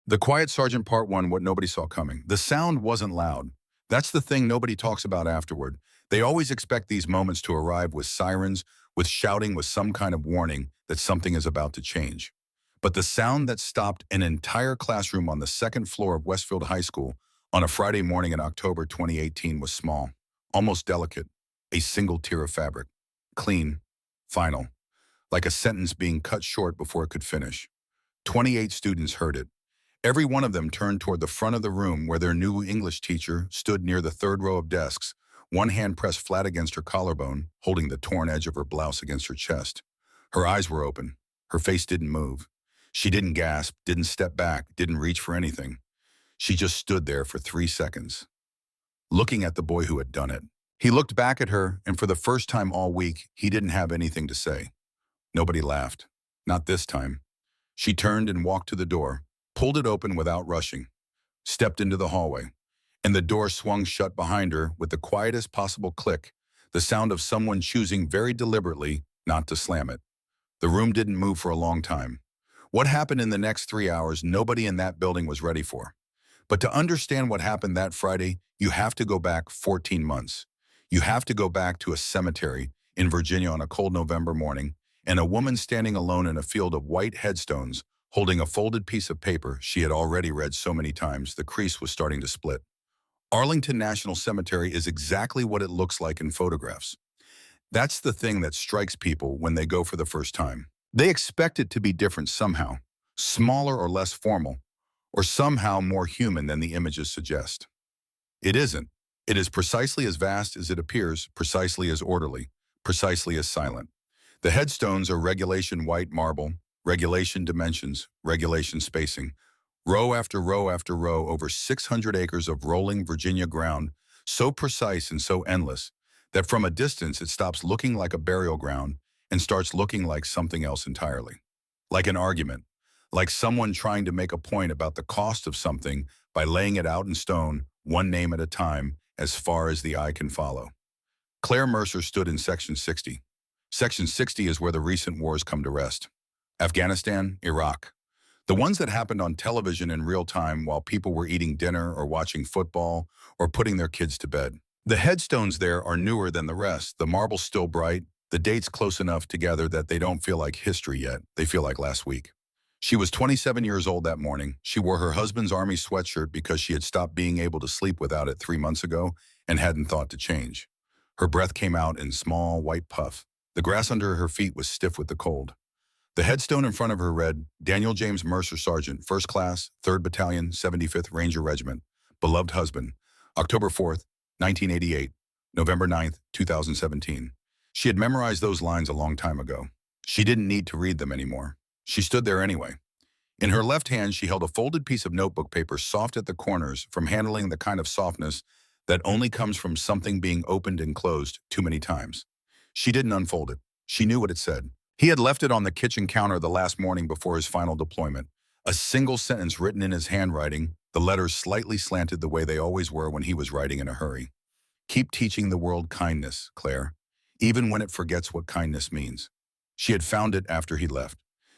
The Quiet Sergeant Part 1, What Nobody Saw Coming. The sound wasn't loud. That's the thing nobody talks about afterward. They always expect these moments to arrive with sirens, with shouting, with some kind of warning that something is about to change. But the sound that stopped an entire classroom on the second floor of Westfield High School on a Friday morning in October 2018 was small, almost delicate, a single tier of fabric. Clean, final, like a sentence being cut short before it could finish. 28 students heard it. Every one of them turned toward the front of the room where their new English teacher stood near the third row of desks, one hand pressed flat against her collarbone, holding the torn edge of her blouse against her chest. Her eyes were open. Her face didn't move. She didn't gasp, didn't step back, didn't reach for anything. She just stood there for 3 seconds, looking at the boy who had done it. He looked back at her, and for the first time all week, he didn't have anything to say. Nobody laughed. Not this time. She turned and walked to the door, pulled it open without rushing, stepped into the hallway, and the door swung shut behind her with the quietest possible click, the sound of someone choosing very deliberately not to slam it. The room didn't move for a long time. What happened in the next 3 hours, nobody in that building was ready for. But to understand what happened that Friday, you have to go back 14 months. You have to go back to a cemetery in Virginia on a cold November morning, and a woman standing alone in a field of white headstones, holding a folded piece of paper she had already read so many times the crease was starting to split. Arlington National Cemetery is exactly what it looks like in photographs. That's the thing that strikes people when they go for the first time. They expect it to be different somehow, smaller or less formal, or somehow more human than the images suggest. It isn't. It is precisely as vast as it appears, precisely as orderly, precisely as silent. The headstones are regulation white marble, regulation dimensions, regulation spacing, row after row after row over 600 acres of rolling Virginia ground, so precise and so endless that from a distance it stops looking like a burial ground and starts looking like something else entirely. Like an argument, like someone trying to make a point about the cost of something by laying it out in stone, one name at a time, as far as the eye can follow. Claire Mercer stood in Section 60. Section 60 is where the recent wars come to rest. Afghanistan, Iraq. The ones that happened on television in real time while people were eating dinner or watching football or putting their kids to bed. The headstones there are newer than the rest, the marble's still bright, the dates close enough together that they don't feel like history yet, they feel like last week. She was 27 years old that morning. She wore her husband's army sweatshirt because she had stopped being able to sleep without it 3 months ago and hadn't thought to change. Her breath came out in small, white puff. The grass under her feet was stiff with the cold. The headstone in front of her read, Daniel James Mercer Sergeant, 1st Class, 3rd Battalion, 75th Ranger Regiment, beloved husband, October 4th, 1988, November 9th, 2017. She had memorized those lines a long time ago. She didn't need to read them anymore. She stood there anyway. In her left hand, she held a folded piece of notebook paper soft at the corners from handling the kind of softness that only comes from something being opened and closed too many times. She didn't unfold it. She knew what it said. He had left it on the kitchen counter the last morning before his final deployment. A single sentence written in his handwriting, the letters slightly slanted the way they always were when he was writing in a hurry. Keep teaching the world kindness, Claire, even when it forgets what kindness means. She had found it after he left.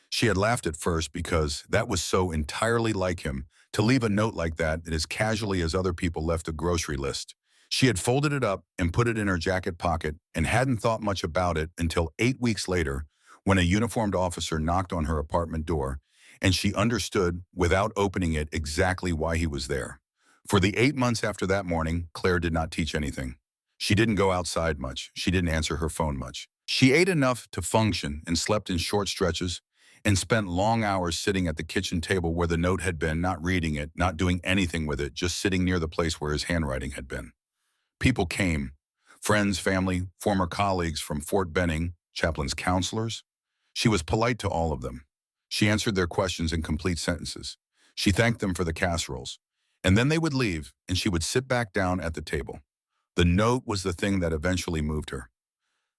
She had laughed at first because that was so entirely like him, to leave a note like that as casually as other people left a grocery list. She had folded it up and put it in her jacket pocket and hadn't thought much about it until 8 weeks later when a uniformed officer knocked on her apartment door, and she understood, without opening it, exactly why he was there. For the 8 months after that morning, Claire did not teach anything. She didn't go outside much. She didn't answer her phone much. She ate enough to function and slept in short stretches and spent long hours sitting at the kitchen table where the note had been, not reading it, not doing anything with it, just sitting near the place where his handwriting had been. People came, friends, family, former colleagues from Fort Benning, Chaplain's counselors. She was polite to all of them. She answered their questions in complete sentences. She thanked them for the casseroles. And then they would leave, and she would sit back down at the table. The note was the thing that eventually moved her.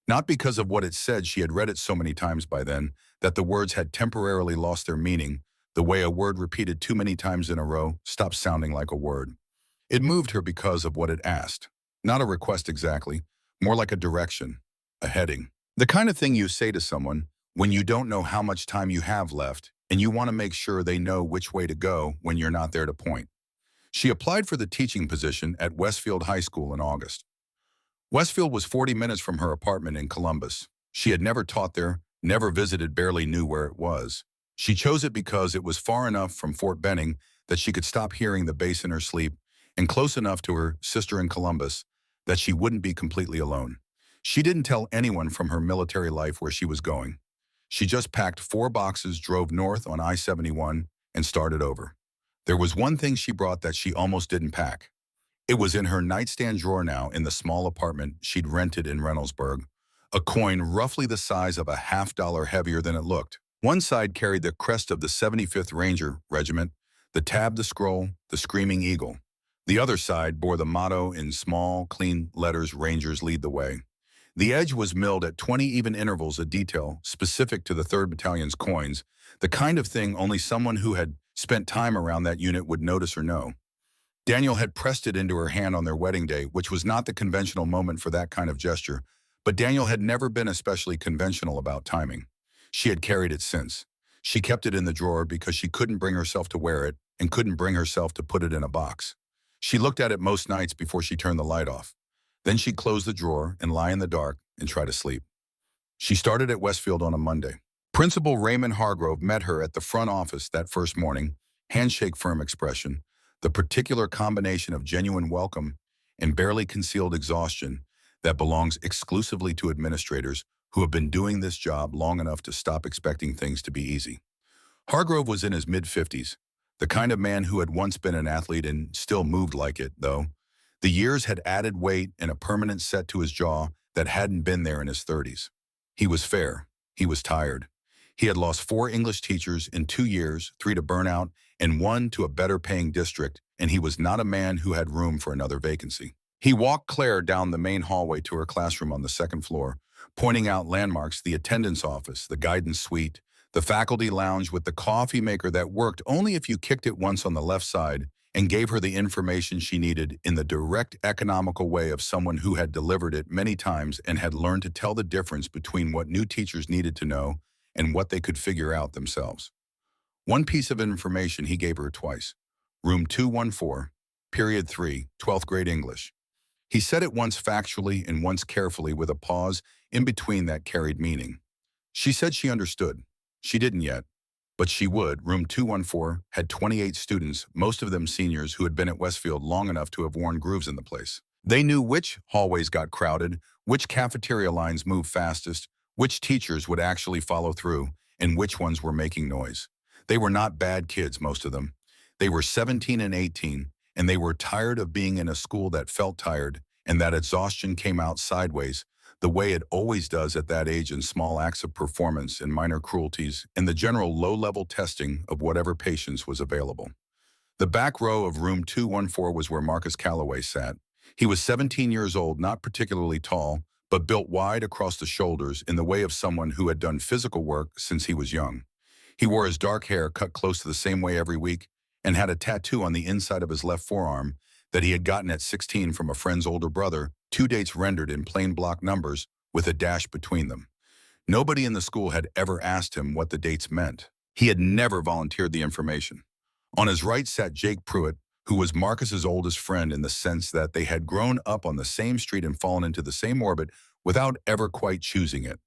Not because of what it said, she had read it so many times by then that the words had temporarily lost their meaning, the way a word repeated too many times in a row stopped sounding like a word. It moved her because of what it asked. Not a request exactly, more like a direction, a heading. The kind of thing you say to someone when you don't know how much time you have left and you want to make sure they know which way to go when you're not there to point. She applied for the teaching position at Westfield High School in August. Westfield was 40 minutes from her apartment in Columbus. She had never taught there, never visited, barely knew where it was. She chose it because it was far enough from Fort Benning that she could stop hearing the bass in her sleep, and close enough to her sister in Columbus that she wouldn't be completely alone. She didn't tell anyone from her military life where she was going. She just packed 4 boxes, drove north on I-71, and started over. There was one thing she brought that she almost didn't pack. It was in her nightstand drawer now in the small apartment she'd rented in Reynoldsburg, a coin roughly the size of a $50 heavier than it looked. One side carried the crest of the 75th Ranger Regiment, the tab, the scroll, the screaming eagle. The other side bore the motto in small, clean letters, Rangers lead the way. The edge was milled at 20 even intervals, a detail specific to the 3rd Battalion's coins, the kind of thing only someone who had spent time around that unit would notice or know. Daniel had pressed it into her hand on their wedding day, which was not the conventional moment for that kind of gesture, but Daniel had never been especially conventional about timing. She had carried it since. She kept it in the drawer because she couldn't bring herself to wear it and couldn't bring herself to put it in a box. She looked at it most nights before she turned the light off. Then she'd close the drawer and lie in the dark and try to sleep. She started at Westfield on a Monday. Principal Raymond Hargrove met her at the front office that first morning, handshake, firm expression, the particular combination of genuine welcome and barely concealed exhaustion that belongs exclusively to administrators who have been doing this job long enough to stop expecting things to be easy. Hargrove was in his mid-50s, the kind of man who had once been an athlete and still moved like it, though. The years had added weight and a permanent set to his jaw that hadn't been there in his 30s. He was fair. He was tired. He had lost 4 English teachers in 2 years, 3 to burnout, and 1 to a better-paying district, and he was not a man who had room for another vacancy. He walked Claire down the main hallway to her classroom on the 2nd floor, pointing out landmarks: the attendance office, the guidance suite, the faculty lounge with the coffee maker that worked only if you kicked it once on the left side, and gave her the information she needed in the direct, economical way of someone who had delivered it many times and had learned to tell the difference between what new teachers needed to know and what they could figure out themselves. One piece of information he gave her twice: room 214, period 3, 12th grade English. He said it once factually and once carefully, with a pause in between that carried meaning. She said she understood. She didn't yet, but she would. Room 214 had 28 students, most of them seniors who had been at Westfield long enough to have worn grooves in the place. They knew which hallways got crowded, which cafeteria lines moved fastest, which teachers would actually follow through, and which ones were making noise. They were not bad kids, most of them. They were 17 and 18, and they were tired of being in a school that felt tired, and that exhaustion came out sideways, the way it always does at that age, in small acts of performance and minor cruelties and the general low-level testing of whatever patience was available. The back row of room 214 was where Marcus Calloway sat. He was 17 years old, not particularly tall, but built wide across the shoulders in the way of someone who had done physical work since he was young. He wore his dark hair cut close to the same way every week and had a tattoo on the inside of his left forearm that he had gotten at 16 from a friend's older brother, 2 dates rendered in plain block numbers with a dash between them. Nobody in the school had ever asked him what the dates meant. He had never volunteered the information. On his right sat Jake Pruitt, who was Marcus's oldest friend in the sense that they had grown up on the same street and fallen into the same orbit without ever quite choosing it.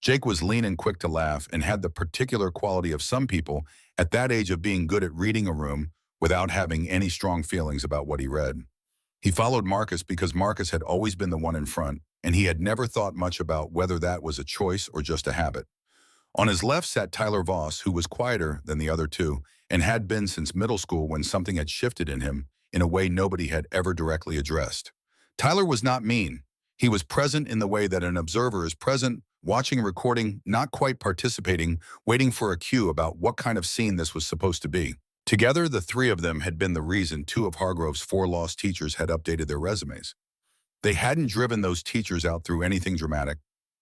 Jake was lean and quick to laugh and had the particular quality of some people at that age of being good at reading a room without having any strong feelings about what he read. He followed Marcus because Marcus had always been the one in front, and he had never thought much about whether that was a choice or just a habit. On his left sat Tyler Voss, who was quieter than the other two and had been since middle school, when something had shifted in him in a way nobody had ever directly addressed. Tyler was not mean. He was present in the way that an observer is present, watching a recording, not quite participating, waiting for a cue about what kind of scene this was supposed to be. Together, the 3 of them had been the reason 2 of Hargrove's 4 lost teachers had updated their resumes. They hadn't driven those teachers out through anything dramatic.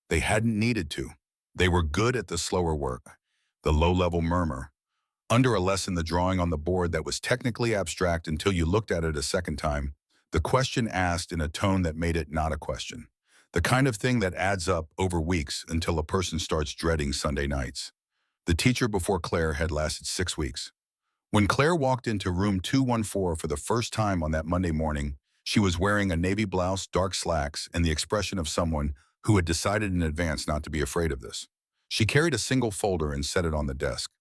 They hadn't needed to. They were good at the slower work, the low-level murmur. Under a lesson, the drawing on the board that was technically abstract until you looked at it a second time, the question asked in a tone that made it not a question. The kind of thing that adds up over weeks until a person starts dreading Sunday nights. The The teacher before Claire had lasted 6 weeks. When Claire walked into room 214 for the first time on that Monday morning, she was wearing a navy blouse, dark slacks, and the expression of someone who had decided in advance not to be afraid of this. She carried a single folder and set it on the desk.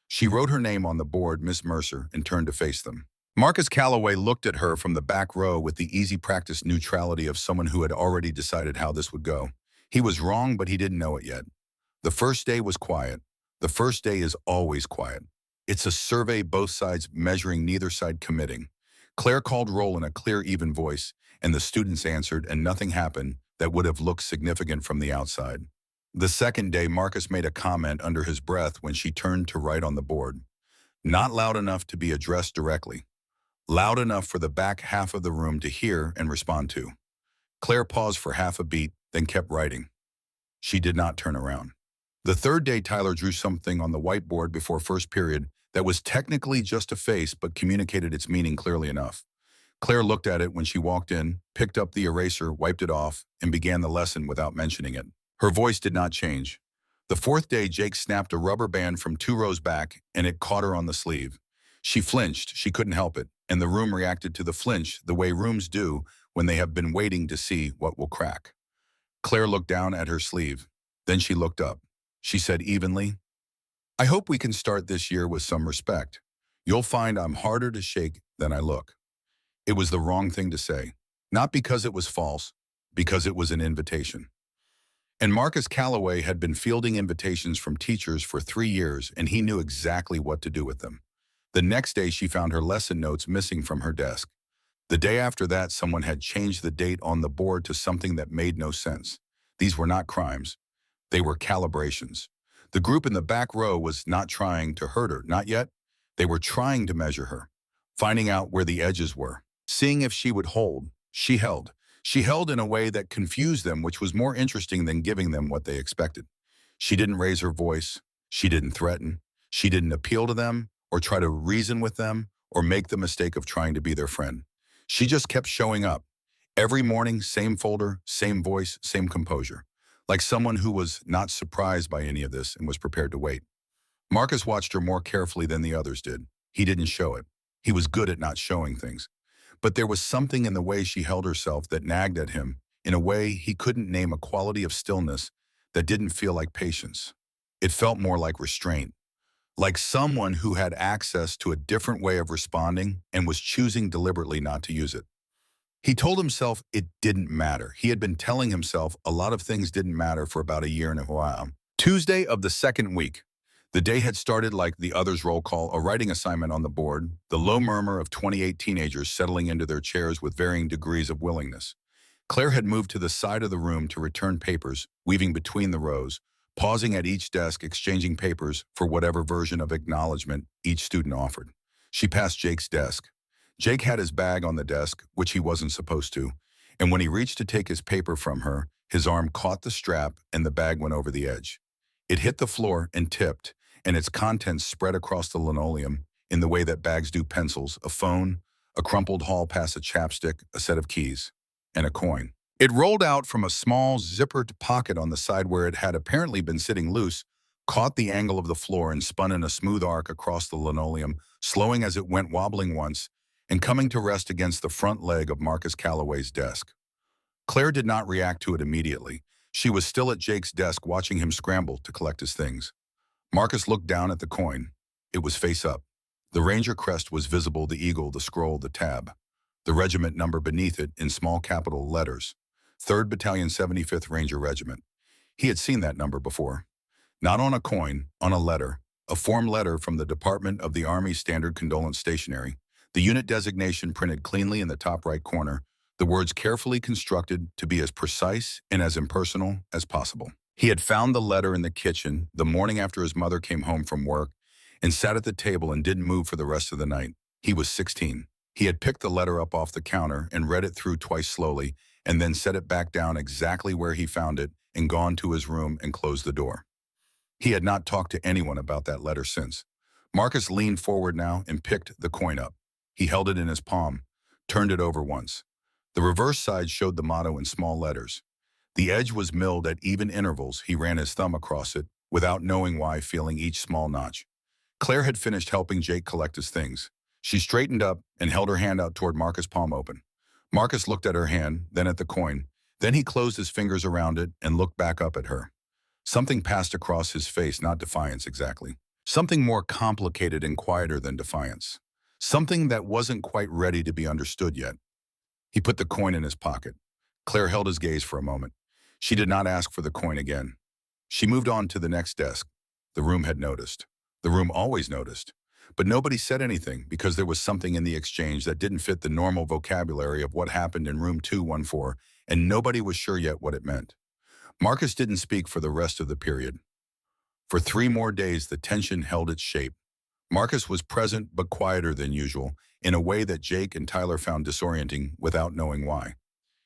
She wrote her name on the board, Miss Mercer, and turned to face them. Marcus Calloway looked at her from the back row with the easy practice neutrality of someone who had already decided how this would go. He was wrong, but he didn't know it yet. The first day was quiet. The first day is always quiet. It's a survey, both sides measuring, neither side committing. Claire called roll in a clear, even voice, and the students answered, and nothing happened that would have looked significant from the outside. The second day, Marcus made a comment under his breath when she turned to write on the board. Not loud enough to be addressed directly. Loud enough for the back half of the room to hear and respond to. Claire paused for half a beat, then kept writing. She did not turn around. The third day, Tyler drew something on the whiteboard before first period that was technically just a face but communicated its meaning clearly enough. Claire looked at it when she walked in, picked up the eraser, wiped it off, and began the lesson without mentioning it. Her voice did not change. The fourth day, Jake snapped a rubber band from 2 rows back, and it caught her on the sleeve. She flinched, she couldn't help it, and the room reacted to the flinch the way rooms do when they have been waiting to see what will crack. Claire looked down at her sleeve. Then she looked up. She said evenly, "I hope we can start this year with some respect. You'll find I'm harder to shake than I look." It was the wrong thing to say. Not because it was false, because it was an invitation. And Marcus Calloway had been fielding invitations from teachers for 3 years, and he knew exactly what to do with them. The next day, she found her lesson notes missing from her desk. The day after that, someone had changed the date on the board to something that made no sense. These were not crimes. They were calibrations. The group in the back row was not trying to hurt her, not yet. They were trying to measure her, finding out where the edges were, seeing if she would hold. She held. She held in a way that confused them, which was more interesting than giving them what they expected. She didn't raise her voice. She didn't threaten. She didn't appeal to them or try to reason with them or make the mistake of trying to be their friend. She just kept showing up. Every morning, same folder, same voice, same composure. Like someone who was not surprised by any of this and was prepared to wait. Marcus watched her more carefully than the others did. He didn't show it. He was good at not showing things. But there was something in the way she held herself that nagged at him in a way he couldn't name, a quality of stillness that didn't feel like patience. It felt more like restraint, like someone who had access to a different way of responding and was choosing deliberately not to use it. He told himself it didn't matter. He had been telling himself a lot of things didn't matter for about a year and a while. Tuesday of the second week. The day had started like the others' roll call, a writing assignment on the board, the low murmur of 28 teenagers settling into their chairs with varying degrees of willingness. Claire had moved to the side of the room to return papers, weaving between the rows, pausing at each desk, exchanging papers for whatever version of acknowledgement each student offered. She passed Jake's desk. Jake had his bag on the desk, which he wasn't supposed to, and when he reached to take his paper from her, his arm caught the strap and the bag went over the edge. It hit the floor and tipped, and its contents spread across the linoleum in the way that bags do pencils, a phone, a crumpled hall pass, a chapstick, a set of keys, and a coin. It rolled out from a small zippered pocket on the side where it had apparently been sitting loose, caught the angle of the floor and spun in a smooth arc across the linoleum, slowing as it went, wobbling once, and coming to rest against the front leg of Marcus Calloway's desk. Claire did not react to it immediately. She was still at Jake's desk watching him scramble to collect his things. Marcus looked down at the coin. It was face up. The Ranger crest was visible, the eagle, the scroll, the tab. The regiment number beneath it in small capital letters. 3rd Battalion 75th Ranger Regiment. He had seen that number before. Not on a coin, on a letter. A form letter from the Department of the Army Standard Condolence Stationery. The unit designation printed cleanly in the top right corner. The words carefully constructed to be as precise and as impersonal as possible. He had found the letter in the kitchen the morning after his mother came home from work and sat at the table and didn't move for the rest of the night. He was 16. He had picked the letter up off the counter and read it through twice slowly and then set it back down exactly where he found it and gone to his room and closed the door. He had not talked to anyone about that letter since. Marcus leaned forward now and picked the coin up. He held it in his palm, turned it over once. The reverse side showed the motto in small letters. The edge was milled at even intervals. He ran his thumb across it without knowing why, feeling each small notch. Claire had finished helping Jake collect his things. She straightened up and held her hand out toward Marcus' palm open. Marcus looked at her hand, then at the coin. Then he closed his fingers around it and looked back up at her. Something passed across his face, not defiance exactly. Something more complicated and quieter than defiance. Something that wasn't quite ready to be understood yet. He put the coin in his pocket. Claire held his gaze for a moment. She did not ask for the coin again. She moved on to the next desk. The room had noticed. The room always noticed. But nobody said anything because there was something in the exchange that didn't fit the normal vocabulary of what happened in room 214, and nobody was sure yet what it meant. Marcus didn't speak for the rest of the period. For 3 more days, the tension held its shape. Marcus was present but quieter than usual, in a way that Jake and Tyler found disorienting without knowing why.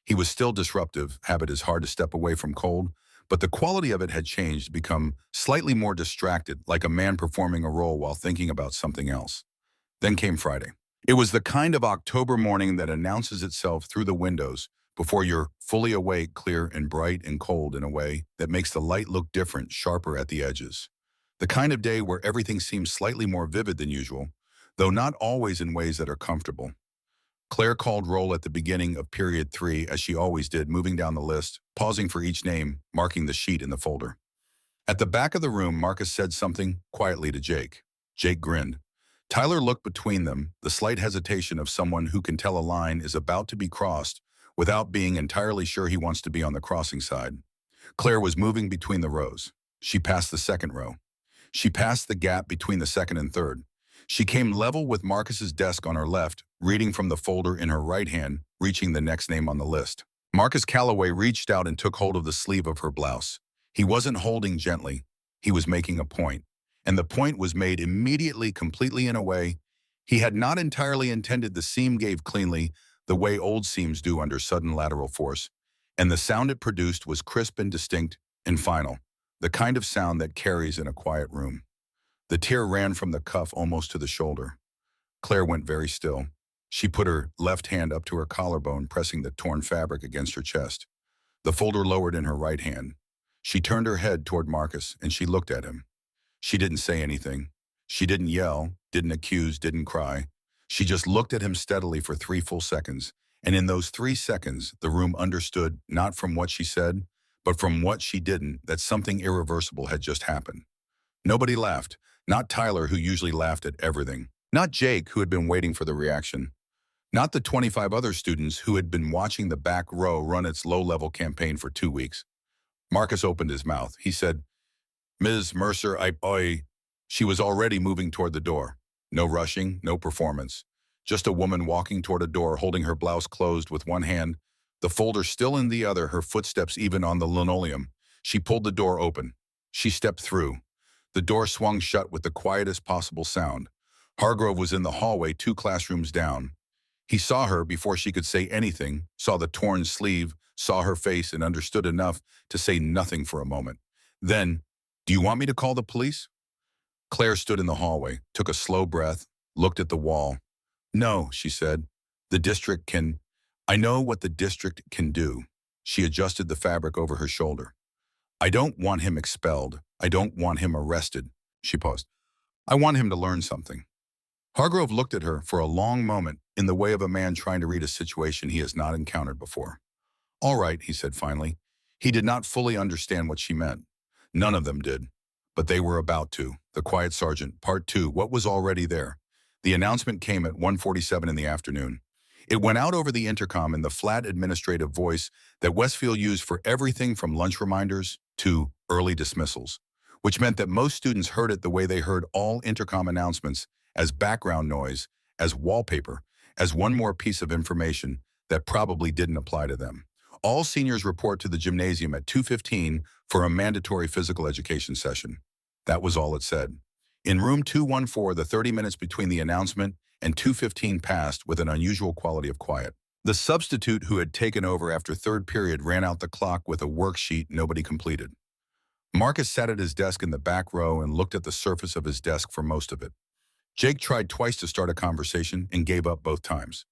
He was still disruptive, habit is hard to step away from cold, but the quality of it had changed, become slightly more distracted, like a man performing a role while thinking about something else. Then came Friday. It was the kind of October morning that announces itself through the windows before you're fully awake, clear and bright and cold in a way that makes the light look different, sharper at the edges. The kind of day where everything seems slightly more vivid than usual, though not always in ways that are comfortable. Claire called roll at the beginning of period 3, as she always did, moving down the list, pausing for each name, marking the sheet in the folder. At the back of the room, Marcus said something quietly to Jake. Jake grinned. Tyler looked between them, the slight hesitation of someone who can tell a line is about to be crossed without being entirely sure he wants to be on the crossing side. Claire was moving between the rows. She passed the second row. She passed the gap between the second and third. She came level with Marcus's desk on her left, reading from the folder in her right hand, reaching the next name on the list. Marcus Calloway reached out and took hold of the sleeve of her blouse. He wasn't holding gently. He was making a point. And the point was made immediately, completely in a way he had not entirely intended. The seam gave cleanly, the way old seams do under sudden lateral force. And the sound it produced was crisp and distinct and final, the kind of sound that carries in a quiet room. The tear ran from the cuff almost to the shoulder. Claire went very still. She put her left hand up to her collarbone, pressing the torn fabric against her chest. The folder lowered in her right hand. She turned her head toward Marcus, and she looked at him. She didn't say anything. She didn't yell, didn't accuse, didn't cry. She just looked at him steadily for 3 full seconds, and in those 3 seconds, the room understood, not from what she said, but from what she didn't, that something irreversible had just happened. Nobody laughed. Not Tyler, who usually laughed at everything. Not Jake, who had been waiting for the reaction. Not the 25 other students who had been watching the back row run its low-level campaign for 2 weeks. Marcus opened his mouth. He said, "Ms. Mercer, She was already moving toward the door. No rushing, no performance. Just a woman walking toward a door, holding her blouse closed with one hand, the folder still in the other, her footsteps even on the linoleum. She pulled the door open. She stepped through. The door swung shut with the quietest possible sound. Hargrove was in the hallway 2 classrooms down. He saw her before she could say anything, saw the torn sleeve, saw her face, and understood enough to say nothing for a moment. Then, "Do you want me to call the police?" Claire stood in the hallway, took a slow breath, looked at the wall. "No," she said. I know what the district can do." She adjusted the fabric over her shoulder. "I don't want him expelled. I don't want him arrested." She paused. "I want him to learn something." Hargrove looked at her for a long moment in the way of a man trying to read a situation he has not encountered before. "All right," he said finally. He did not fully understand what she meant. None of them did. But they were about to. The Quiet Sergeant, Part 2, what was already there. The announcement came at 1:47 in the afternoon. It went out over the intercom in the flat administrative voice that Westfield used for everything from lunch reminders to early dismissals, which meant that most students heard it the way they heard all intercom announcements, as background noise, as wallpaper, as one more piece of information that probably didn't apply to them. All seniors report to the gymnasium at 2:15 for a mandatory physical education session. That was all it said. In room 214, the 30 minutes between the announcement and 2:15 passed with an unusual quality of quiet. The substitute who had taken over after third period ran out the clock with a worksheet nobody completed. Marcus sat at his desk in the back row and looked at the surface of his desk for most of it. Jake tried twice to start a conversation and gave up both times.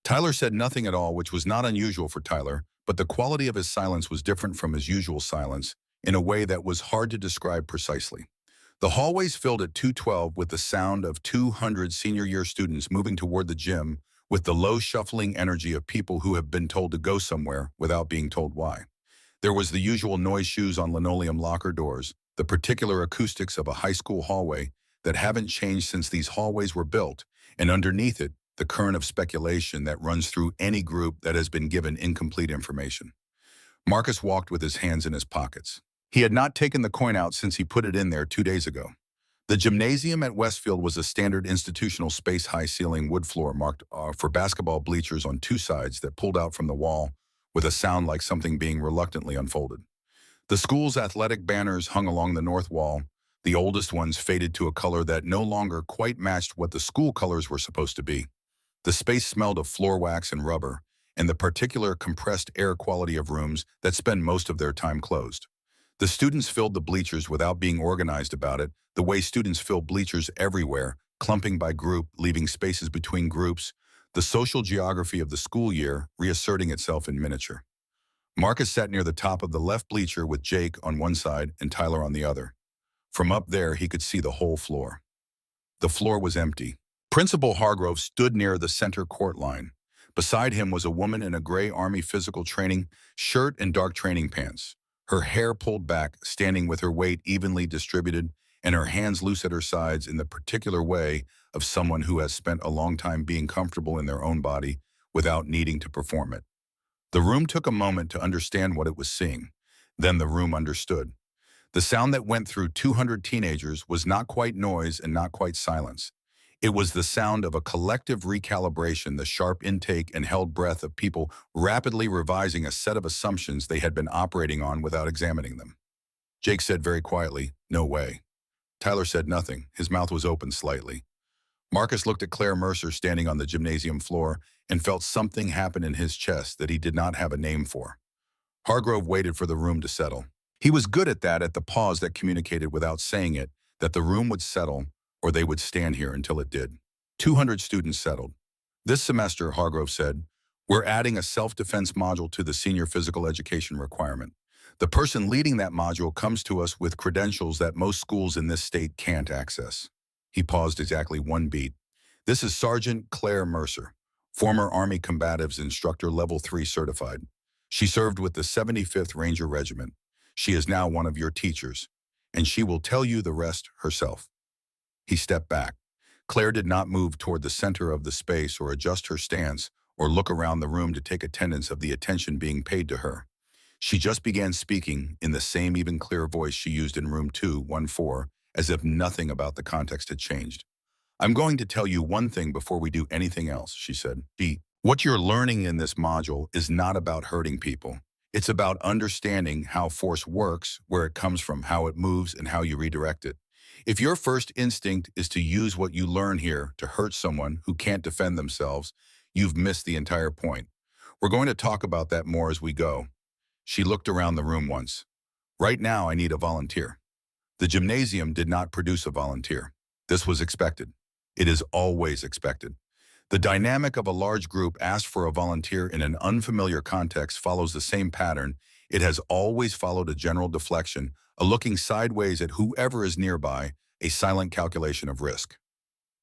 Tyler said nothing at all, which was not unusual for Tyler, but the quality of his silence was different from his usual silence. in a way that was hard to describe precisely. The hallways filled at 212 with the sound of 200 senior year students moving toward the gym with the low shuffling energy of people who have been told to go somewhere without being told why. There was the usual noise shoes on linoleum locker doors, the particular acoustics of a high school hallway that haven't changed since these hallways were built, and underneath it, the current of speculation that runs through any group that has been given incomplete information. Marcus walked with his hands in his pockets. He had not taken the coin out since he put it in there 2 days ago. The gymnasium at Westfield was a standard institutional space high-ceiling wood floor marked for basketball bleachers on two sides that pulled out from the wall with a sound like something being reluctantly unfolded. The school's athletic banners hung along the north wall, the oldest ones faded to a color that no longer quite matched what the school colors were supposed to be. The space smelled of floor wax and rubber, and the particular compressed air quality of rooms that spend most of their time closed. The students filled the bleachers without being organized about it, the way students fill bleachers everywhere, clumping by group, leaving spaces between groups, the social geography of the school year reasserting itself in miniature. Marcus sat near the top of the left bleacher with Jake on one side and Tyler on the other. From up there, he could see the whole floor. The floor was empty. Principal Hargrove stood near the center court line. Beside him was a woman in a gray Army physical training shirt and dark training pants, her hair pulled back, standing with her weight evenly distributed and her hands loose at her sides in the particular way of someone who has spent a long time being comfortable in their own body without needing to perform it. The room took a moment to understand what it was seeing. Then the room understood. The sound that went through 200 teenagers was not quite noise and not quite silence. It was the sound of a collective recalibration, the sharp intake and held breath of people rapidly revising a set of assumptions they had been operating on without examining them. Jake said very quietly, "No way." Tyler said nothing. His mouth was open slightly. Marcus looked at Claire Mercer standing on the gymnasium floor and felt something happen in his chest that he did not have a name for. Hargrove waited for the room to settle. He was good at that, at the pause that communicated without saying it, that the room would settle or they would stand here until it did. 200 students settled. This semester, Hargrove said, we're adding a self-defense module to the senior physical education requirement. The person leading that module comes to us with credentials that most schools in this state can't access. He paused exactly one beat. This is Sergeant Claire Mercer, former Army Combatives Instructor Level 3 certified. She served with the 75th Ranger Regiment. She is now one of your teachers, and she will tell you the rest herself. He stepped back. Claire did not move toward the center of the space or adjust her stance or look around the room to take attendance of the attention being paid to her. She just began speaking in the same even clear voice she used in room 214, as if nothing about the context had changed. I'm going to tell you one thing before we do anything else, she said. What you're learning in this module is not about hurting people. It's about understanding how force works, where it comes from, how it moves, and how you redirect it. If your first instinct is to use what you learn here to hurt someone who can't defend themselves, you've missed the entire point. We're going to talk about that more as we go. She looked around the room once. Right now, I need a volunteer. The gymnasium did not produce a volunteer. This was expected. It is always expected. The dynamic of a large group asked for a volunteer in an unfamiliar context follows the same pattern. It has always followed a general deflection, a looking sideways at whoever is nearby, a silent calculation of risk.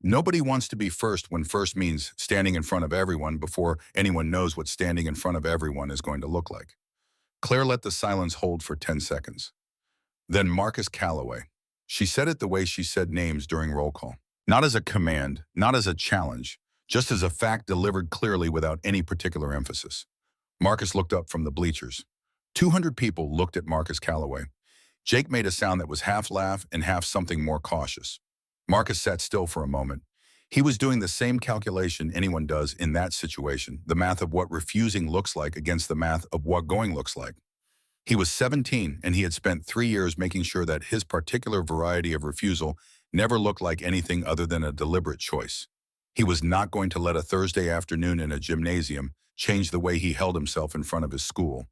Nobody wants to be first when first means standing in front of everyone before anyone knows what standing in front of everyone is going to look like. Claire let the silence hold for 10 seconds. Then Marcus Calloway. She said it the way she said names during roll call. Not as a command, not as a challenge, just as a fact delivered clearly without any particular emphasis. Marcus looked up from the bleachers. 200 people looked at Marcus Calloway. Jake made a sound that was half laugh and half something more cautious. Marcus sat still for a moment. He was doing the same calculation anyone does in that situation, the math of what refusing looks like against the math of what going looks like. He was 17, and he had spent 3 years making sure that his particular variety of refusal never looked like anything other than a deliberate choice. He was not going to let a Thursday afternoon in a gymnasium change the way he held himself in front of his school.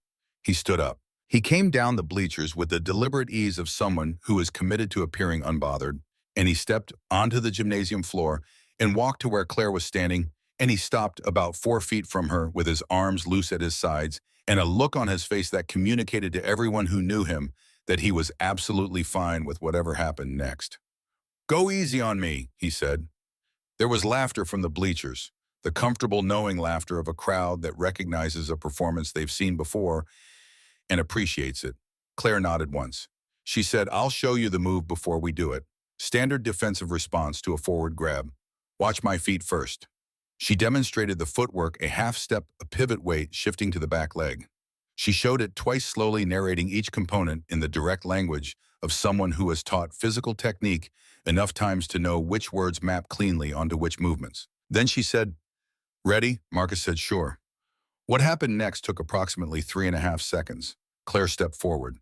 He stood up. He came down the bleachers with the deliberate ease of someone who is committed to appearing unbothered, and he stepped onto the gymnasium floor and walked to where Claire was standing, and he stopped about 4 feet from her with his arms loose at his sides and a look on his face that communicated to everyone who knew him that he was absolutely fine with whatever happened next. "Go easy on me," he said. There was laughter from the bleachers, the comfortable knowing laughter of a crowd that recognizes a performance they've seen before and appreciates it. Claire nodded once. She said, "I'll show you the move before we do it." Standard defensive response to a forward grab. "Watch my feet first." She demonstrated the footwork, a half step, a pivot weight shifting to the back leg. She showed it twice, slowly narrating each component in the direct language of someone who has taught physical technique enough times to know which words map cleanly onto which movements. Then she said, "Ready?" Marcus said, "Sure." What happened next took approximately 3.5 seconds. Claire stepped forward.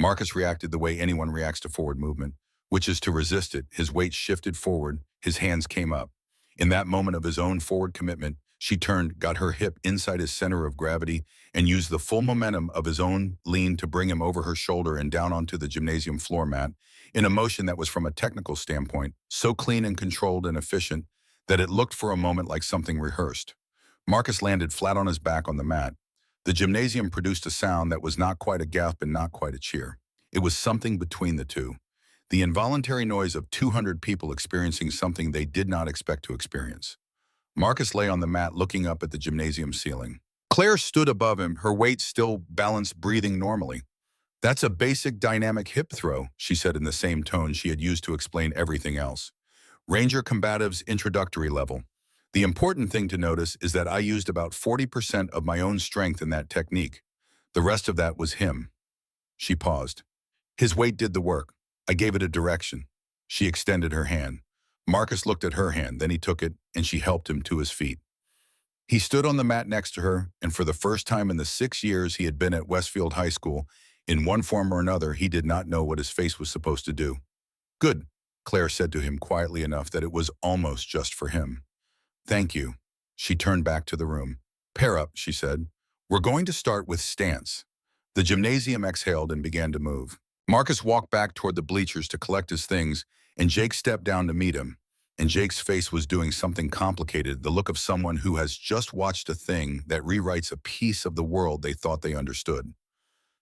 Marcus reacted the way anyone reacts to forward movement, which is to resist it. His weight shifted forward, his hands came up. In that moment of his own forward commitment, she turned, got her hip inside his center of gravity, and used the full momentum of his own lean to bring him over her shoulder and down onto the gymnasium floor mat, in a motion that was, from a technical standpoint, so clean and controlled and efficient that it looked for a moment like something rehearsed. Marcus landed flat on his back on the mat. The gymnasium produced a sound that was not quite a gasp and not quite a cheer. It was something between the two. The involuntary noise of 200 people experiencing something they did not expect to experience. Marcus lay on the mat looking up at the gymnasium ceiling. Claire stood above him, her weight still balanced, breathing normally. "That's a basic dynamic hip throw," she said in the same tone she had used to explain everything else. "Ranger Combative's introductory level. The important thing to notice is that I used about 40% of my own strength in that technique. The rest of that was him." She paused. "His weight did the work. I gave it a direction." She extended her hand. Marcus looked at her hand, then he took it, and she helped him to his feet. He stood on the mat next to her, and for the first time in the 6 years he had been at Westfield High School, in one form or another, he did not know what his face was supposed to do. "Good," Claire said to him quietly enough that it was almost just for him. "Thank you." She turned back to the room. "Pair up," she said. "We're going to start with stance." The gymnasium exhaled and began to move. Marcus walked back toward the bleachers to collect his things, and Jake stepped down to meet him. And Jake's face was doing something complicated, the look of someone who has just watched a thing that rewrites a piece of the world they thought they understood.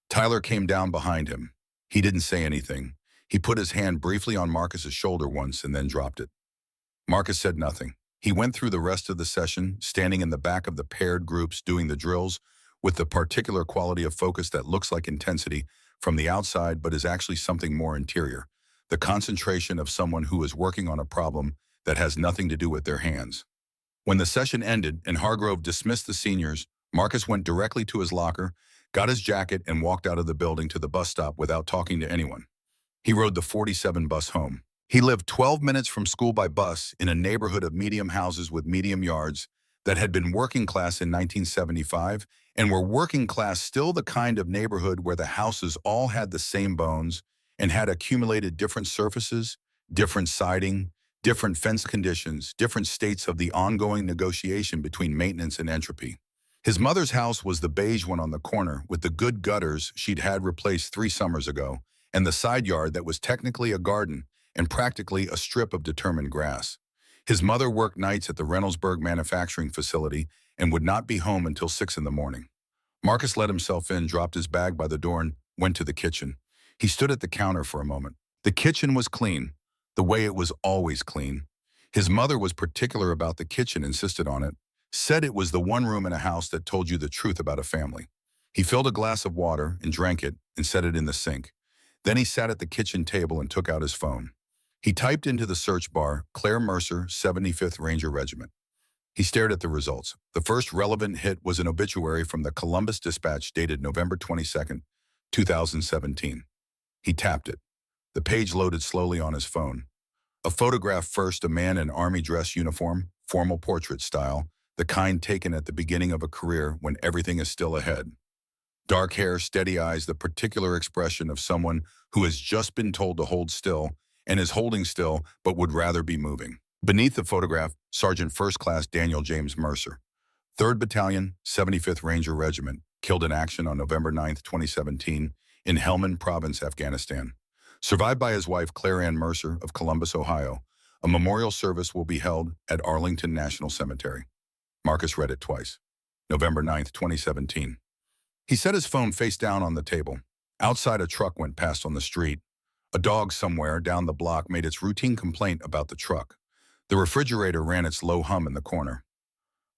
Tyler came down behind him. He didn't say anything. He put his hand briefly on Marcus's shoulder once and then dropped it. Marcus said nothing. He went through the rest of the session, standing in the back of the paired groups doing the drills, with the particular quality of focus that looks like intensity from the outside but is actually something more interior. The concentration of someone who is working on a problem that has nothing to do with their hands. When the session ended and Hargrove dismissed the seniors, Marcus went directly to his locker, got his jacket, and walked out of the building to the bus stop without talking to anyone. He rode the 47 bus home. He lived 12 minutes from school by bus in a neighborhood of medium houses with medium yards that had been working class in 1975 and were working class, still the kind of neighborhood where the houses all had the same bones and had accumulated different surfaces, different siding, different fence conditions, different states of the ongoing negotiation between maintenance and entropy. His mother's house was the beige one on the corner with the good gutters she'd had replaced 3 summers ago, and the side yard that was technically a garden and practically a strip of determined grass. His mother worked nights at the Reynoldsburg manufacturing facility and would not be home until 6 in the morning. Marcus let himself in, dropped his bag by the door, and went to the kitchen. He stood at the counter for a moment. The kitchen was clean, the way it was always clean. His mother was particular about the kitchen, insisted on it, said it was the one room in a house that told you the truth about a family. He filled a glass of water and drank it and set it in the sink. Then he sat at the kitchen table and took out his phone. He typed into the search bar, Claire Mercer, 75th Ranger Regiment. He stared at the results. The first relevant hit was an obituary from the Columbus Dispatch dated November 22nd, 2017. He tapped it. The page loaded slowly on his phone. A photograph first, a man in army dress uniform, formal portrait style, the kind taken at the beginning of a career when everything is still ahead. Dark hair, steady eyes, the particular expression of someone who has just been told to hold still and is holding still but would rather be moving. Beneath the photograph, Sergeant First Class Daniel James Mercer, 3rd Battalion, 75th Ranger Regiment, killed in action on November 9, 2017, in Helmand Province, Afghanistan. Survived by his wife, Claire Ann Mercer of Columbus, Ohio. A memorial service will be held at Arlington National Cemetery. Marcus read it twice. November 9, 2017. He set his phone face down on the table. Outside, a truck went past on the street. A dog somewhere down the block made its routine complaint about the truck. The refrigerator ran its low hum in the corner.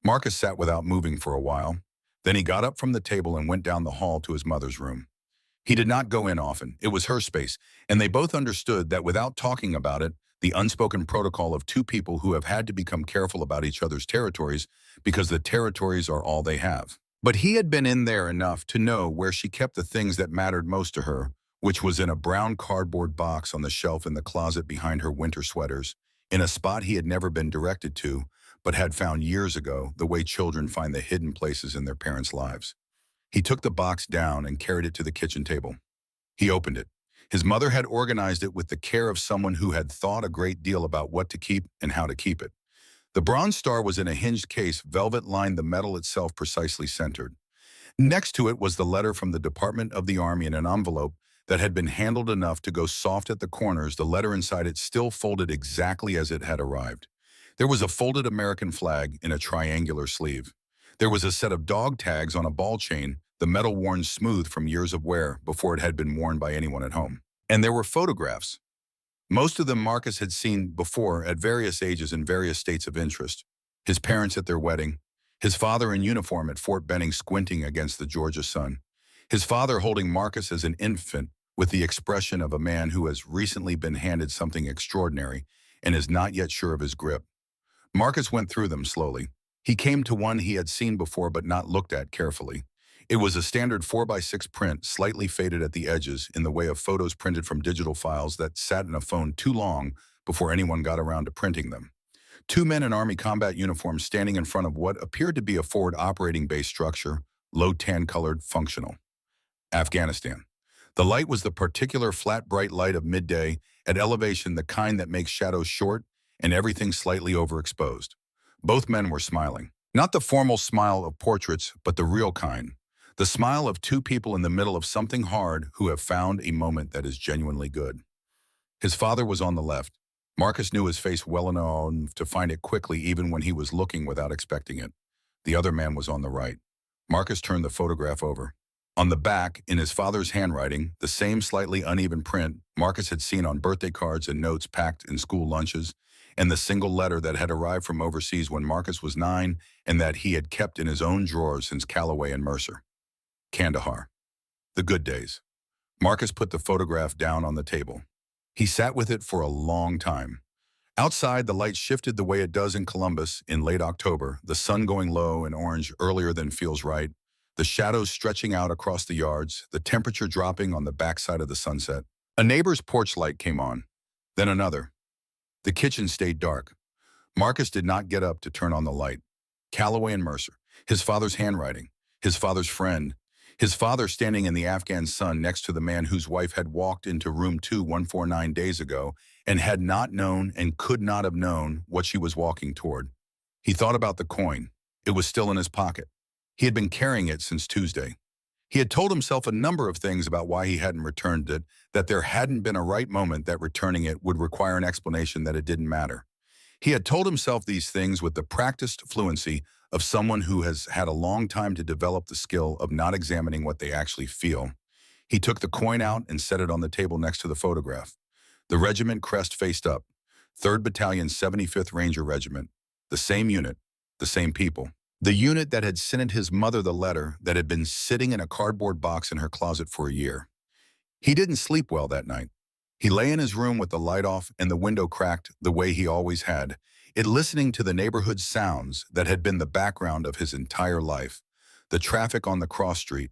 Marcus sat without moving for a while. Then he got up from the table and went down the hall to his mother's room. He did not go in often. It was her space, and they both understood that without talking about it, the unspoken protocol of two people who have had to become careful about each other's territories because the territories are all they have. But he had been in there enough to know where she kept the things that mattered most to her, which was in a brown cardboard box on the shelf in the closet behind her winter sweaters, in a spot he had never been directed to, but had found years ago the way children find the hidden places in their parents' lives. He took the box down and carried it to the kitchen table. He opened it. His mother had organized it with the care of someone who had thought a great deal about what to keep and how to keep it. The bronze star was in a hinged case, velvet lined, the metal itself precisely centered. Next to it was the letter from the Department of the Army in an envelope that had been handled enough to go soft at the corners, the letter inside it still folded exactly as it had arrived. There was a folded American flag in a triangular sleeve. There was a set of dog tags on a ball chain, the metal worn smooth from years of wear before it had been worn by anyone at home. And there were photographs. Most of them Marcus had seen before at various ages and various states of interest. His parents at their wedding, his father in uniform at Fort Benning squinting against the Georgia sun, his father holding Marcus as an infant with the expression of a man who has recently been handed something extraordinary and is not yet sure of his grip. Marcus went through them slowly. He came to one he had seen before but not looked at carefully. It was a standard 4x6 print, slightly faded at the edges in the way of photos printed from digital files that sat in a phone too long before anyone got around to printing them. Two men in Army combat uniforms standing in front of what appeared to be a forward operating base structure, low tan-colored, functional. Afghanistan. The light was the particular flat, bright light of midday, at elevation, the kind that makes shadows short and everything slightly overexposed. Both men were smiling. Not the formal smile of portraits, but the real kind. The smile of two people in the middle of something hard who have found a moment that is genuinely good. His father was on the left. Marcus knew his face well enough to find it quickly even when he was looking without expecting it. The other man was on the right. Marcus turned the photograph over. On the back, in his father's handwriting, the same slightly uneven print Marcus had seen on birthday cards and notes packed in school lunches, and the single letter that had arrived from overseas when Marcus was 9 and that he had kept in his own drawer since Callaway and Mercer. Kandahar. The good days. Marcus put the photograph down on the table. He sat with it for a long time. Outside, the light shifted the way it does in Columbus in late October, the sun going low and orange earlier than feels right, the shadows stretching out across the yards, the temperature dropping on the backside of the sunset. A neighbor's porch light came on, then another. The kitchen stayed dark. Marcus did not get up to turn on the light. Callaway and Mercer, his father's handwriting, his father's friend, his father standing in the Afghan sun next to the man whose wife had walked into room 2149 days ago and had not known and could not have known what she was walking toward. He thought about the coin. It was still in his pocket. He had been carrying it since Tuesday. He had told himself a number of things about why he hadn't returned it, that there hadn't been a right moment, that returning it would require an explanation, that it didn't matter. He had told himself these things with the practiced fluency of someone who has had a long time to develop the skill of not examining what they actually feel. He took the coin out and set it on the table next to the photograph. The regiment crest faced up. 3rd Battalion 75th Ranger Regiment. The same unit, the same people. The unit that had sent his mother the letter that had been sitting in a cardboard box in her closet for a year. He didn't sleep well that night. He lay in his room with the light off and the window cracked the way he always had, it listening to the neighborhood sounds that had been the background of his entire life. The traffic on the cross street,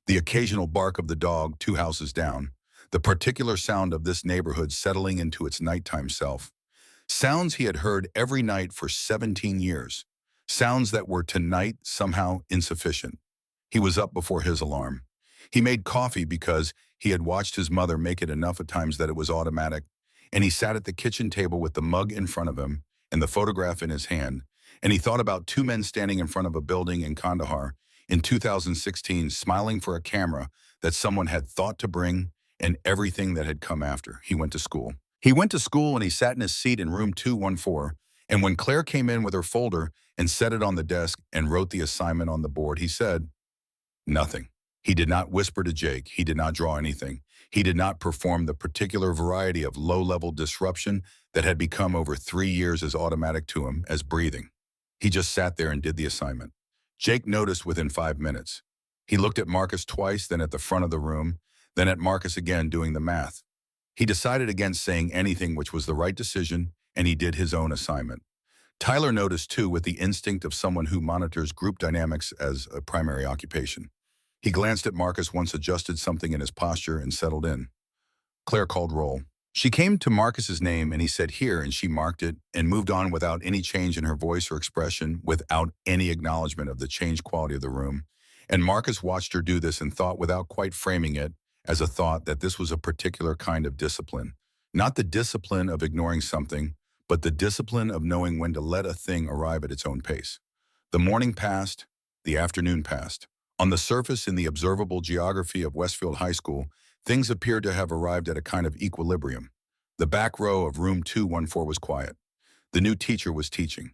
the occasional bark of the dog 2 houses down, the particular sound of this neighborhood settling into its nighttime self. Sounds he had heard every night for 17 years. Sounds that were tonight somehow insufficient. He was up before his alarm. He made coffee because he had watched his mother make it enough of times that it was automatic, and he sat at the kitchen table with the mug in front of him and the photograph in his hand, and he thought about 2 men standing in front of a building in Kandahar in 2016, smiling for a camera that someone had thought to bring and everything that had come after. He went to school. He went to school and he sat in his seat in room 214, and when Claire came in with her folder and set it on the desk and wrote the assignment on the board, he said, "Nothing." He did not whisper to Jake. He did not draw anything. He did not perform the particular variety of low-level disruption that had become over 3 years as automatic to him as breathing. He just sat there and did the assignment. Jake noticed within 5 minutes. He looked at Marcus twice, then at the front of the room, then at Marcus again doing the math. He decided against saying anything, which was the right decision, and he did his own assignment. Tyler noticed too, with the instinct of someone who monitors group dynamics as a primary occupation. He glanced at Marcus once, adjusted something in his posture, and settled in. Claire called roll. She came to Marcus's name and he said here, and she marked it and moved on without any change in her voice or expression, without any acknowledgement of the changed quality of the room. And Marcus watched her do this and thought, without quite framing it as a thought, that this was a particular kind of discipline. Not the discipline of ignoring something, but the discipline of knowing when to let a thing arrive at its own pace. The morning passed, the afternoon passed. On the surface, in the observable geography of Westfield High School, things appeared to have arrived at a kind of equilibrium. The back row of room 214 was quiet. The new teacher was teaching.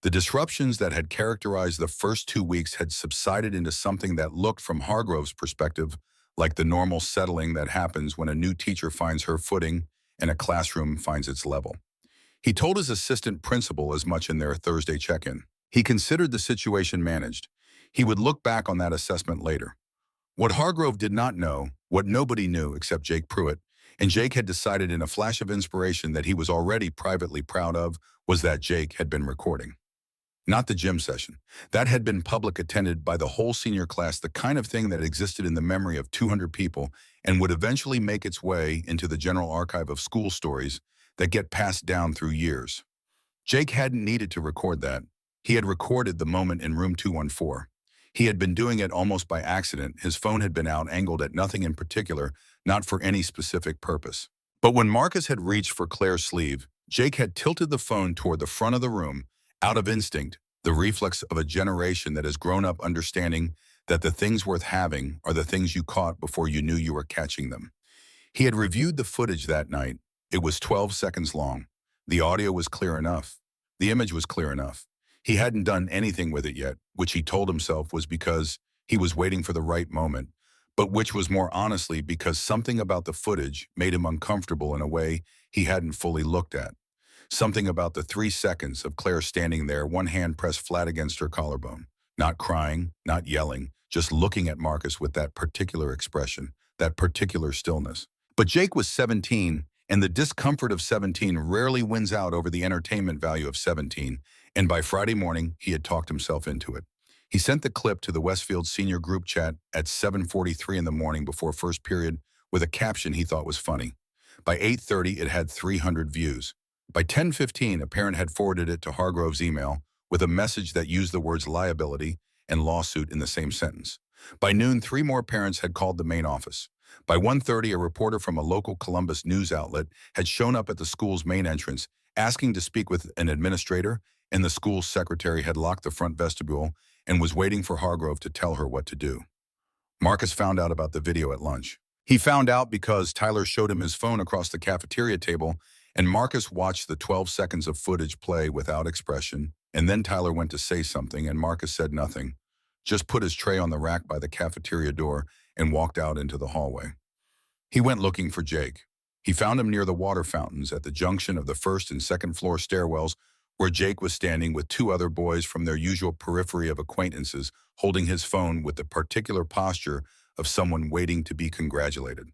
The disruptions that had characterized the first 2 weeks had subsided into something that looked, from Hargrove's perspective, like the normal settling that happens when a new teacher finds her footing and a classroom finds its level. He told his assistant principal as much in their Thursday check-in. He considered the situation managed. He would look back on that assessment later. What Hargrove did not know, what nobody knew except Jake Pruitt, and Jake had decided in a flash of inspiration that he was already privately proud of, was that Jake had been recording. Not the gym session. That had been public, attended by the whole senior class, the kind of thing that existed in the memory of 200 people and would eventually make its way into the general archive of school stories that get passed down through years. Jake hadn't needed to record that. He had recorded the moment in room 214. He had been doing it almost by accident. His phone had been out, angled at nothing in particular, not for any specific purpose. But when Marcus had reached for Claire's sleeve, Jake had tilted the phone toward the front of the room, out of instinct, the reflex of a generation that has grown up understanding that the things worth having are the things you caught before you knew you were catching them. He had reviewed the footage that night. It was 12 seconds long. The audio was clear enough. The image was clear enough. He hadn't done anything with it yet, which he told himself was because he was waiting for the right moment, but which was more honestly because something about the footage made him uncomfortable in a way he hadn't fully looked at. Something about the 3 seconds of Claire standing there, one hand pressed flat against her collarbone, not crying, not yelling, just looking at Marcus with that particular expression, that particular stillness. But Jake was 17, and the discomfort of 17 rarely wins out over the entertainment value of 17, and by Friday morning, he had talked himself into it. He sent the clip to the Westfield senior group chat at 7:43 in the morning before first period with a caption he thought was funny. By 8:30, it had 300 views. By 10:15, a parent had forwarded it to Hargrove's email with a message that used the words liability and lawsuit in the same sentence. By noon, 3 more parents had called the main office. By 1:30, a reporter from a local Columbus news outlet had shown up at the school's main entrance, asking to speak with an administrator, and the school's secretary had locked the front vestibule and was waiting for Hargrove to tell her what to do. Marcus found out about the video at lunch. He found out because Tyler showed him his phone across the cafeteria table, and Marcus watched the 12 seconds of footage play without expression, and then Tyler went to say something, and Marcus said nothing, just put his tray on the rack by the cafeteria door and walked out into the hallway. He went looking for Jake. He found him near the water fountains at the junction of the first and second floor stairwells, where Jake was standing with 2 other boys from their usual periphery of acquaintances, holding his phone with the particular posture of someone waiting to be congratulated.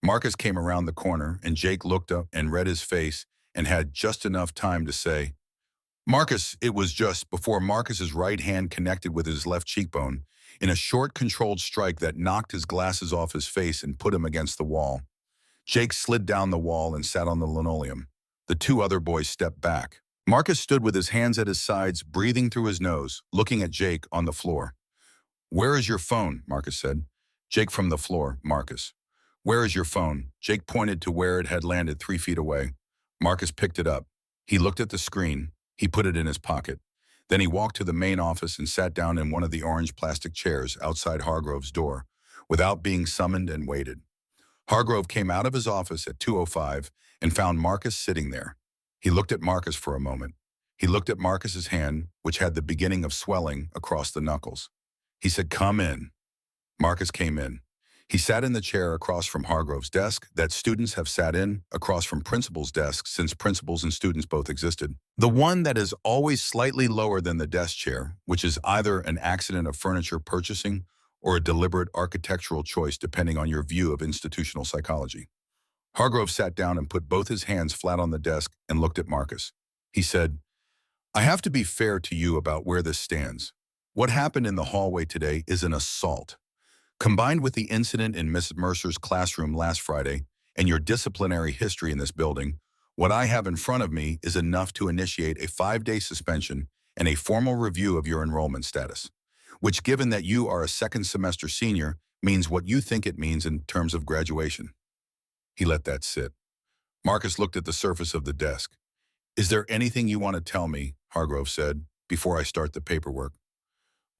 Marcus came around the corner, and Jake looked up and read his face and had just enough time to say, "Marcus." It was just before Marcus's right hand connected with his left cheekbone in a short, controlled strike that knocked his glasses off his face and put him against the wall. Jake slid down the wall and sat on the linoleum. The 2 other boys stepped back. Marcus stood with his hands at his sides, breathing through his nose, looking at Jake on the floor. "Where is your phone?" Marcus said. Jake from the floor, Marcus. "Where is your phone?" Jake pointed to where it had landed 3 feet away. Marcus picked it up. He looked at the screen. He put it in his pocket. Then he walked to the main office and sat down in one of the orange plastic chairs outside Hargrove's door, without being summoned, and waited. Hargrove came out of his office at 2:05 and found Marcus sitting there. He looked at Marcus for a moment. He looked at Marcus's hand, which had the beginning of swelling across the knuckles. He said, "Come in." Marcus came in. He sat in the chair across from Hargrove's desk that students have sat in, across from principal's desk since principals and students both existed. The one that is always slightly lower than the desk chair, which is either an accident of furniture purchasing or a deliberate architectural choice depending on your view of institutional psychology. Hargrove sat down and put both his hands flat on the desk and looked at Marcus. He said, "I have to be fair to you about where this stands. What happened in the hallway today is an assault. Combined with the incident in Miss Mercer's classroom last Friday and your disciplinary history in this building, what I have in front of me is enough to initiate a 5-day suspension and a formal review of your enrollment status, which, given that you are a second semester senior, means what you think it means in terms of graduation." He let that sit. Marcus looked at the surface of the desk. "Is there anything you want to tell me," Hargrove said, "before I start the paperwork?"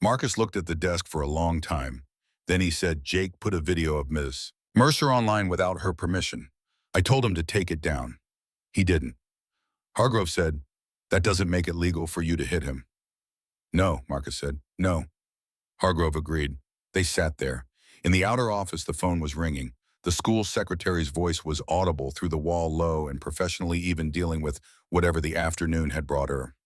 Marcus looked at the desk for a long time. Then he said, "Jake put a video of Ms. Mercer online without her permission. I told him to take it down. He didn't." Hargrove said, "That doesn't make it legal for you to hit him." "No," Marcus said. "No." Hargrove agreed. They sat there. In the outer office, the phone was ringing. The school secretary's voice was audible through the wall, low and professionally, even dealing with whatever the afternoon had brought her.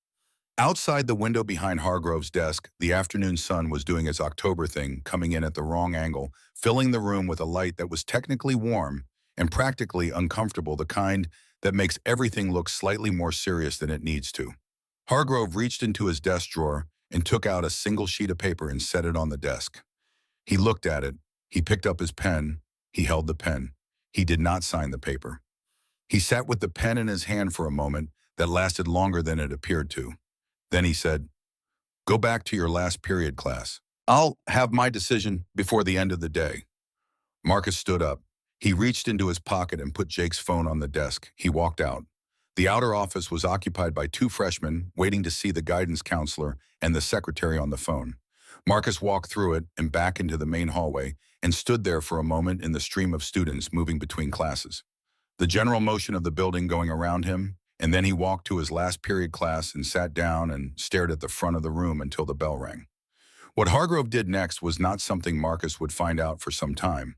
Outside the window behind Hargrove's desk, the afternoon sun was doing its October thing, coming in at the wrong angle, filling the room with a light that was technically warm and practically uncomfortable, the kind that makes everything look slightly more serious than it needs to. Hargrove reached into his desk drawer and took out a single sheet of paper and set it on the desk. He looked at it. He picked up his pen. He held the pen. He did not sign the paper. He sat with the pen in his hand for a moment that lasted longer than it appeared to. Then he said, "Go back to your last period class. I'll have my decision before the end of the day." Marcus stood up. He reached into his pocket and put Jake's phone on the desk. He walked out. The outer office was occupied by 2 freshmen waiting to see the guidance counselor and the secretary on the phone. Marcus walked through it and back into the main hallway and stood there for a moment in the stream of students moving between classes. The general motion of the building going around him, and then he walked to his last period class and sat down and stared at the front of the room until the bell rang. What Hargrove did next was not something Marcus would find out for some time.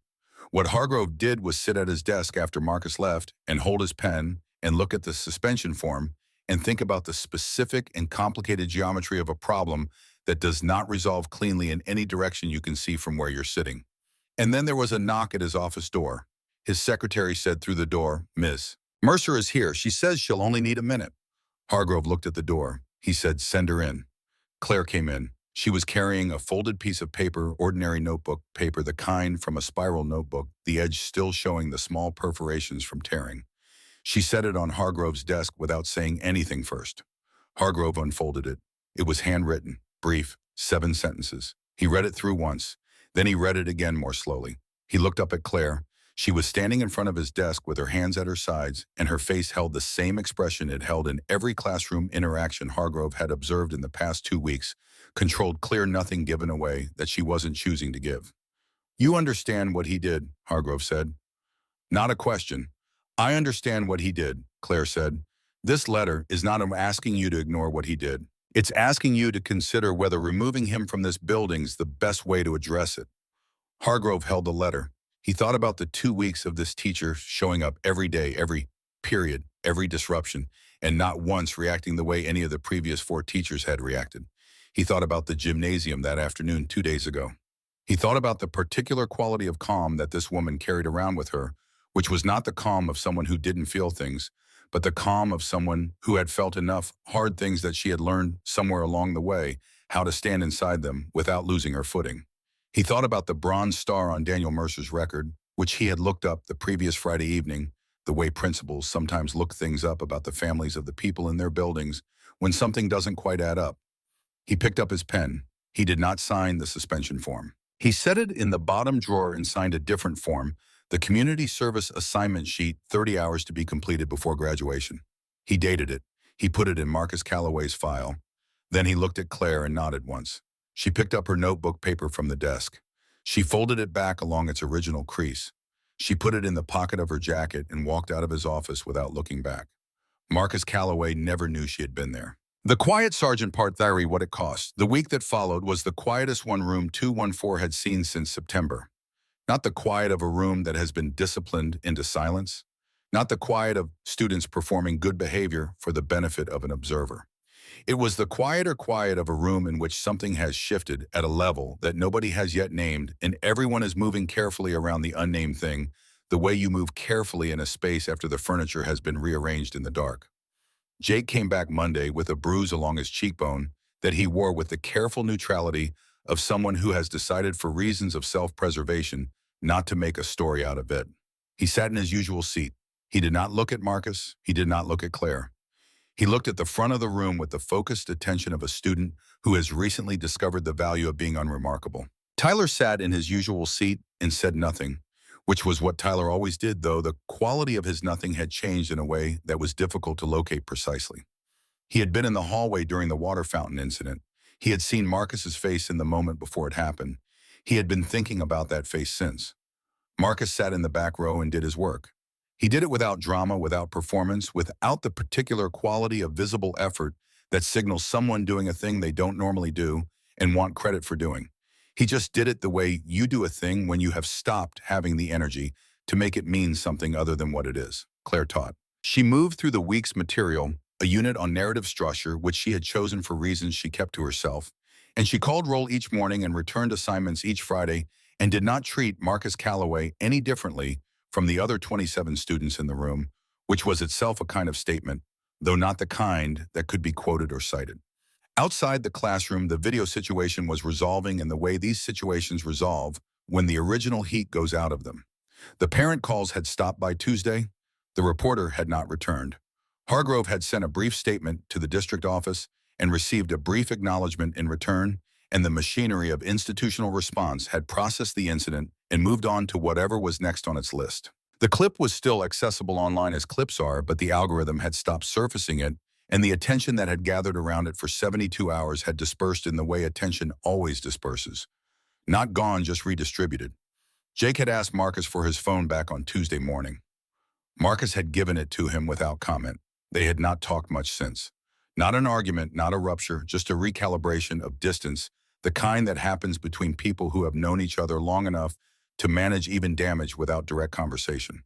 What Hargrove did was sit at his desk after Marcus left and hold his pen and look at the suspension form and think about the specific and complicated geometry of a problem that does not resolve cleanly in any direction you can see from where you're sitting. And then there was a knock at his office door. His secretary said through the door, "Miss Mercer is here. She says she'll only need a minute." Hargrove looked at the door. He said, "Send her in." Claire came in. She was carrying a folded piece of paper, ordinary notebook paper, the kind from a spiral notebook, the edge still showing the small perforations from tearing. She set it on Hargrove's desk without saying anything first. Hargrove unfolded it. It was handwritten, brief, 7 sentences. He read it through once. Then he read it again more slowly. He looked up at Claire. She was standing in front of his desk with her hands at her sides, and her face held the same expression it held in every classroom interaction Hargrove had observed in the past 2 weeks, controlled, clear, nothing given away that she wasn't choosing to give. "You understand what he did," Hargrove said. "Not a question. I understand what he did," Claire said. "This letter is not asking you to ignore what he did. It's asking you to consider whether removing him from this building's the best way to address it." Hargrove held the letter. He thought about the 2 weeks of this teacher showing up every day, every period, every disruption, and not once reacting the way any of the previous 4 teachers had reacted. He thought about the gymnasium that afternoon 2 days ago. He thought about the particular quality of calm that this woman carried around with her, which was not the calm of someone who didn't feel things, but the calm of someone who had felt enough hard things that she had learned somewhere along the way how to stand inside them without losing her footing. He thought about the bronze star on Daniel Mercer's record, which he had looked up the previous Friday evening, the way principals sometimes look things up about the families of the people in their buildings when something doesn't quite add up. He picked up his pen. He did not sign the suspension form. He set it in the bottom drawer and signed a different form, the community service assignment sheet, 30 hours to be completed before graduation. He dated it. He put it in Marcus Calloway's file. Then he looked at Claire and nodded once. She picked up her notebook paper from the desk. She folded it back along its original crease. She put it in the pocket of her jacket and walked out of his office without looking back. Marcus Calloway never knew she had been there. The quiet Sergeant Part Diary, what it cost. The week that followed was the quietest one room 214 had seen since September. Not the quiet of a room that has been disciplined into silence. Not the quiet of students performing good behavior for the benefit of an observer. It was the quieter quiet of a room in which something has shifted at a level that nobody has yet named, and everyone is moving carefully around the unnamed thing, the way you move carefully in a space after the furniture has been rearranged in the dark. Jake came back Monday with a bruise along his cheekbone that he wore with the careful neutrality of someone who has decided for reasons of self-preservation not to make a story out of it. He sat in his usual seat. He did not look at Marcus. He did not look at Claire. He looked at the front of the room with the focused attention of a student who has recently discovered the value of being unremarkable. Tyler sat in his usual seat and said nothing, which was what Tyler always did, though the quality of his nothing had changed in a way that was difficult to locate precisely. He had been in the hallway during the water fountain incident. He had seen Marcus's face in the moment before it happened. He had been thinking about that face since. Marcus sat in the back row and did his work. He did it without drama, without performance, without the particular quality of visible effort that signals someone doing a thing they don't normally do and want credit for doing. He just did it the way you do a thing when you have stopped having the energy to make it mean something other than what it is, Claire taught. She moved through the week's material, a unit on narrative structure which she had chosen for reasons she kept to herself, and she called roll each morning and returned assignments each Friday and did not treat Marcus Calloway any differently from the other 27 students in the room, which was itself a kind of statement, though not the kind that could be quoted or cited. Outside the classroom, the video situation was resolving in the way these situations resolve when the original heat goes out of them. The parent calls had stopped by Tuesday. The reporter had not returned. Hargrove had sent a brief statement to the district office and received a brief acknowledgement in return, and the machinery of institutional response had processed the incident and moved on to whatever was next on its list. The clip was still accessible online as clips are, but the algorithm had stopped surfacing it, and the attention that had gathered around it for 72 hours had dispersed in the way attention always disperses. Not gone, just redistributed. Jake had asked Marcus for his phone back on Tuesday morning. Marcus had given it to him without comment. They had not talked much since. Not an argument, not a rupture, just a recalibration of distance, the kind that happens between people who have known each other long enough to manage even damage without direct conversation.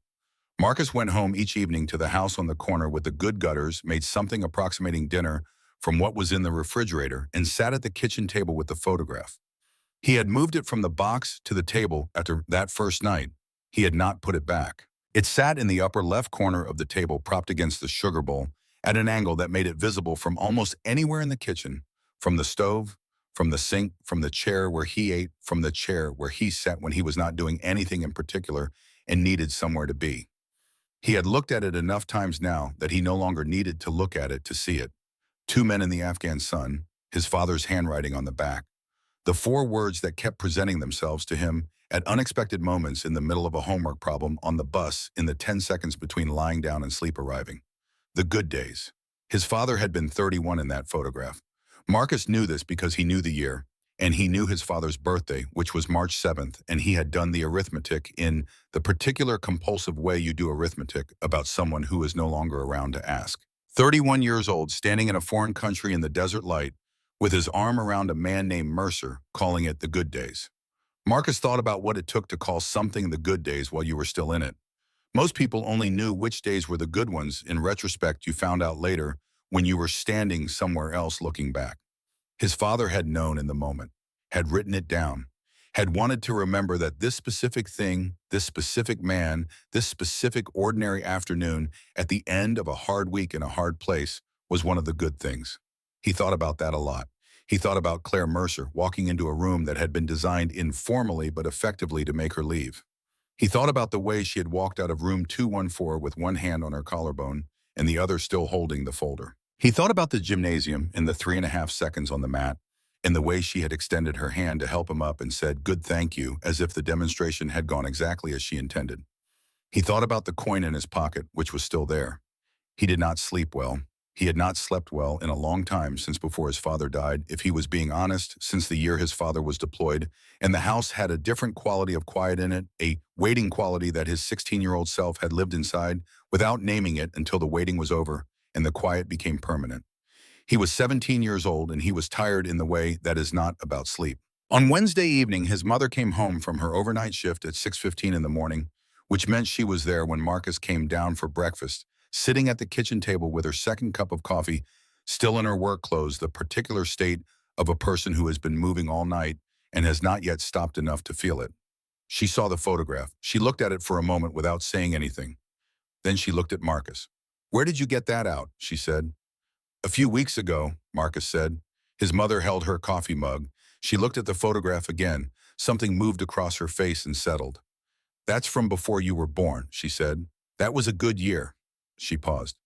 Marcus went home each evening to the house on the corner with the good gutters, made something approximating dinner from what was in the refrigerator, and sat at the kitchen table with the photograph. He had moved it from the box to the table after that first night. He had not put it back. It sat in the upper left corner of the table, propped against the sugar bowl, at an angle that made it visible from almost anywhere in the kitchen, from the stove, from the sink, from the chair where he ate, from the chair where he sat when he was not doing anything in particular and needed somewhere to be. He had looked at it enough times now that he no longer needed to look at it to see it. 2 men in the Afghan sun, his father's handwriting on the back. The 4 words that kept presenting themselves to him at unexpected moments in the middle of a homework problem on the bus in the 10 seconds between lying down and sleep arriving. The good days. His father had been 31 in that photograph. Marcus knew this because he knew the year, and he knew his father's birthday, which was March 7th, and he had done the arithmetic in the particular compulsive way you do arithmetic about someone who is no longer around to ask. 31 years old, standing in a foreign country in the desert light, with his arm around a man named Mercer, calling it the good days. Marcus thought about what it took to call something the good days while you were still in it. Most people only knew which days were the good ones. In retrospect, you found out later when you were standing somewhere else looking back. His father had known in the moment, had written it down, had wanted to remember that this specific thing, this specific man, this specific ordinary afternoon at the end of a hard week in a hard place was one of the good things. He thought about that a lot. He thought about Claire Mercer walking into a room that had been designed informally but effectively to make her leave. He thought about the way she had walked out of room 214 with one hand on her collarbone and the other still holding the folder. He thought about the gymnasium and the 3.5 seconds on the mat and the way she had extended her hand to help him up and said, "Good, thank you," as if the demonstration had gone exactly as she intended. He thought about the coin in his pocket, which was still there. He did not sleep well. He had not slept well in a long time since before his father died, if he was being honest, since the year his father was deployed, and the house had a different quality of quiet in it, a waiting quality that his 16-year-old self had lived inside without naming it until the waiting was over and the quiet became permanent. He was 17 years old and he was tired in the way that is not about sleep. On Wednesday evening, his mother came home from her overnight shift at 6:15 in the morning, which meant she was there when Marcus came down for breakfast, sitting at the kitchen table with her second cup of coffee, still in her work clothes, the particular state of a person who has been moving all night and has not yet stopped enough to feel it. She saw the photograph. She looked at it for a moment without saying anything. Then she looked at Marcus. "Where did you get that out?" she said. "A few weeks ago," Marcus said. His mother held her coffee mug. She looked at the photograph again. Something moved across her face and settled. "That's from before you were born," she said. "That was a good year." She paused.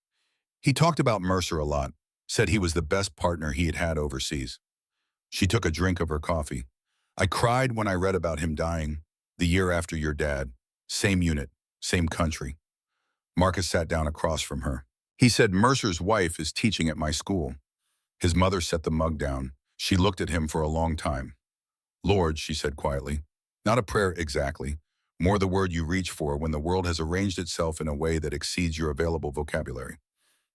"He talked about Mercer a lot, said he was the best partner he had had overseas." She took a drink of her coffee. "I cried when I read about him dying, the year after your dad. Same unit, same country." Marcus sat down across from her. "He said Mercer's wife is teaching at my school." His mother set the mug down. She looked at him for a long time. "Lord," she said quietly. "Not a prayer exactly. More the word you reach for when the world has arranged itself in a way that exceeds your available vocabulary."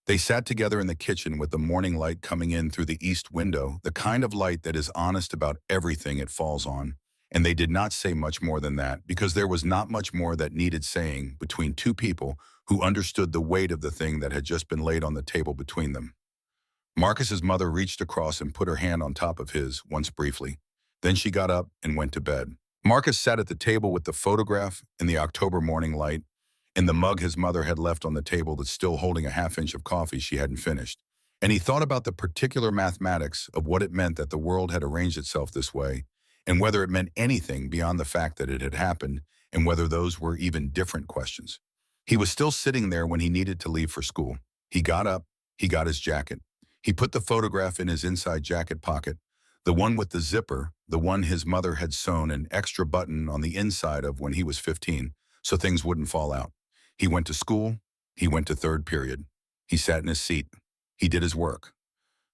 They sat together in the kitchen with the morning light coming in through the east window, the kind of light that is honest about everything it falls on. And they did not say much more than that, because there was not much more that needed saying between two people who understood the weight of the thing that had just been laid on the table between them. Marcus's mother reached across and put her hand on top of his, once briefly. Then she got up and went to bed. Marcus sat at the table with the photograph in the October morning light, and the mug his mother had left on the table that's still holding a half-inch of coffee she hadn't finished. And he thought about the particular mathematics of what it meant that the world had arranged itself this way, and whether it meant anything beyond the fact that it had happened, and whether those were even different questions. He was still sitting there when he needed to leave for school. He got up, he got his jacket. He put the photograph in his inside jacket pocket, the one with the zipper, the one his mother had sewn an extra button on the inside of when he was 15, so things wouldn't fall out. He went to school. He went to third period. He sat in his seat. He did his work.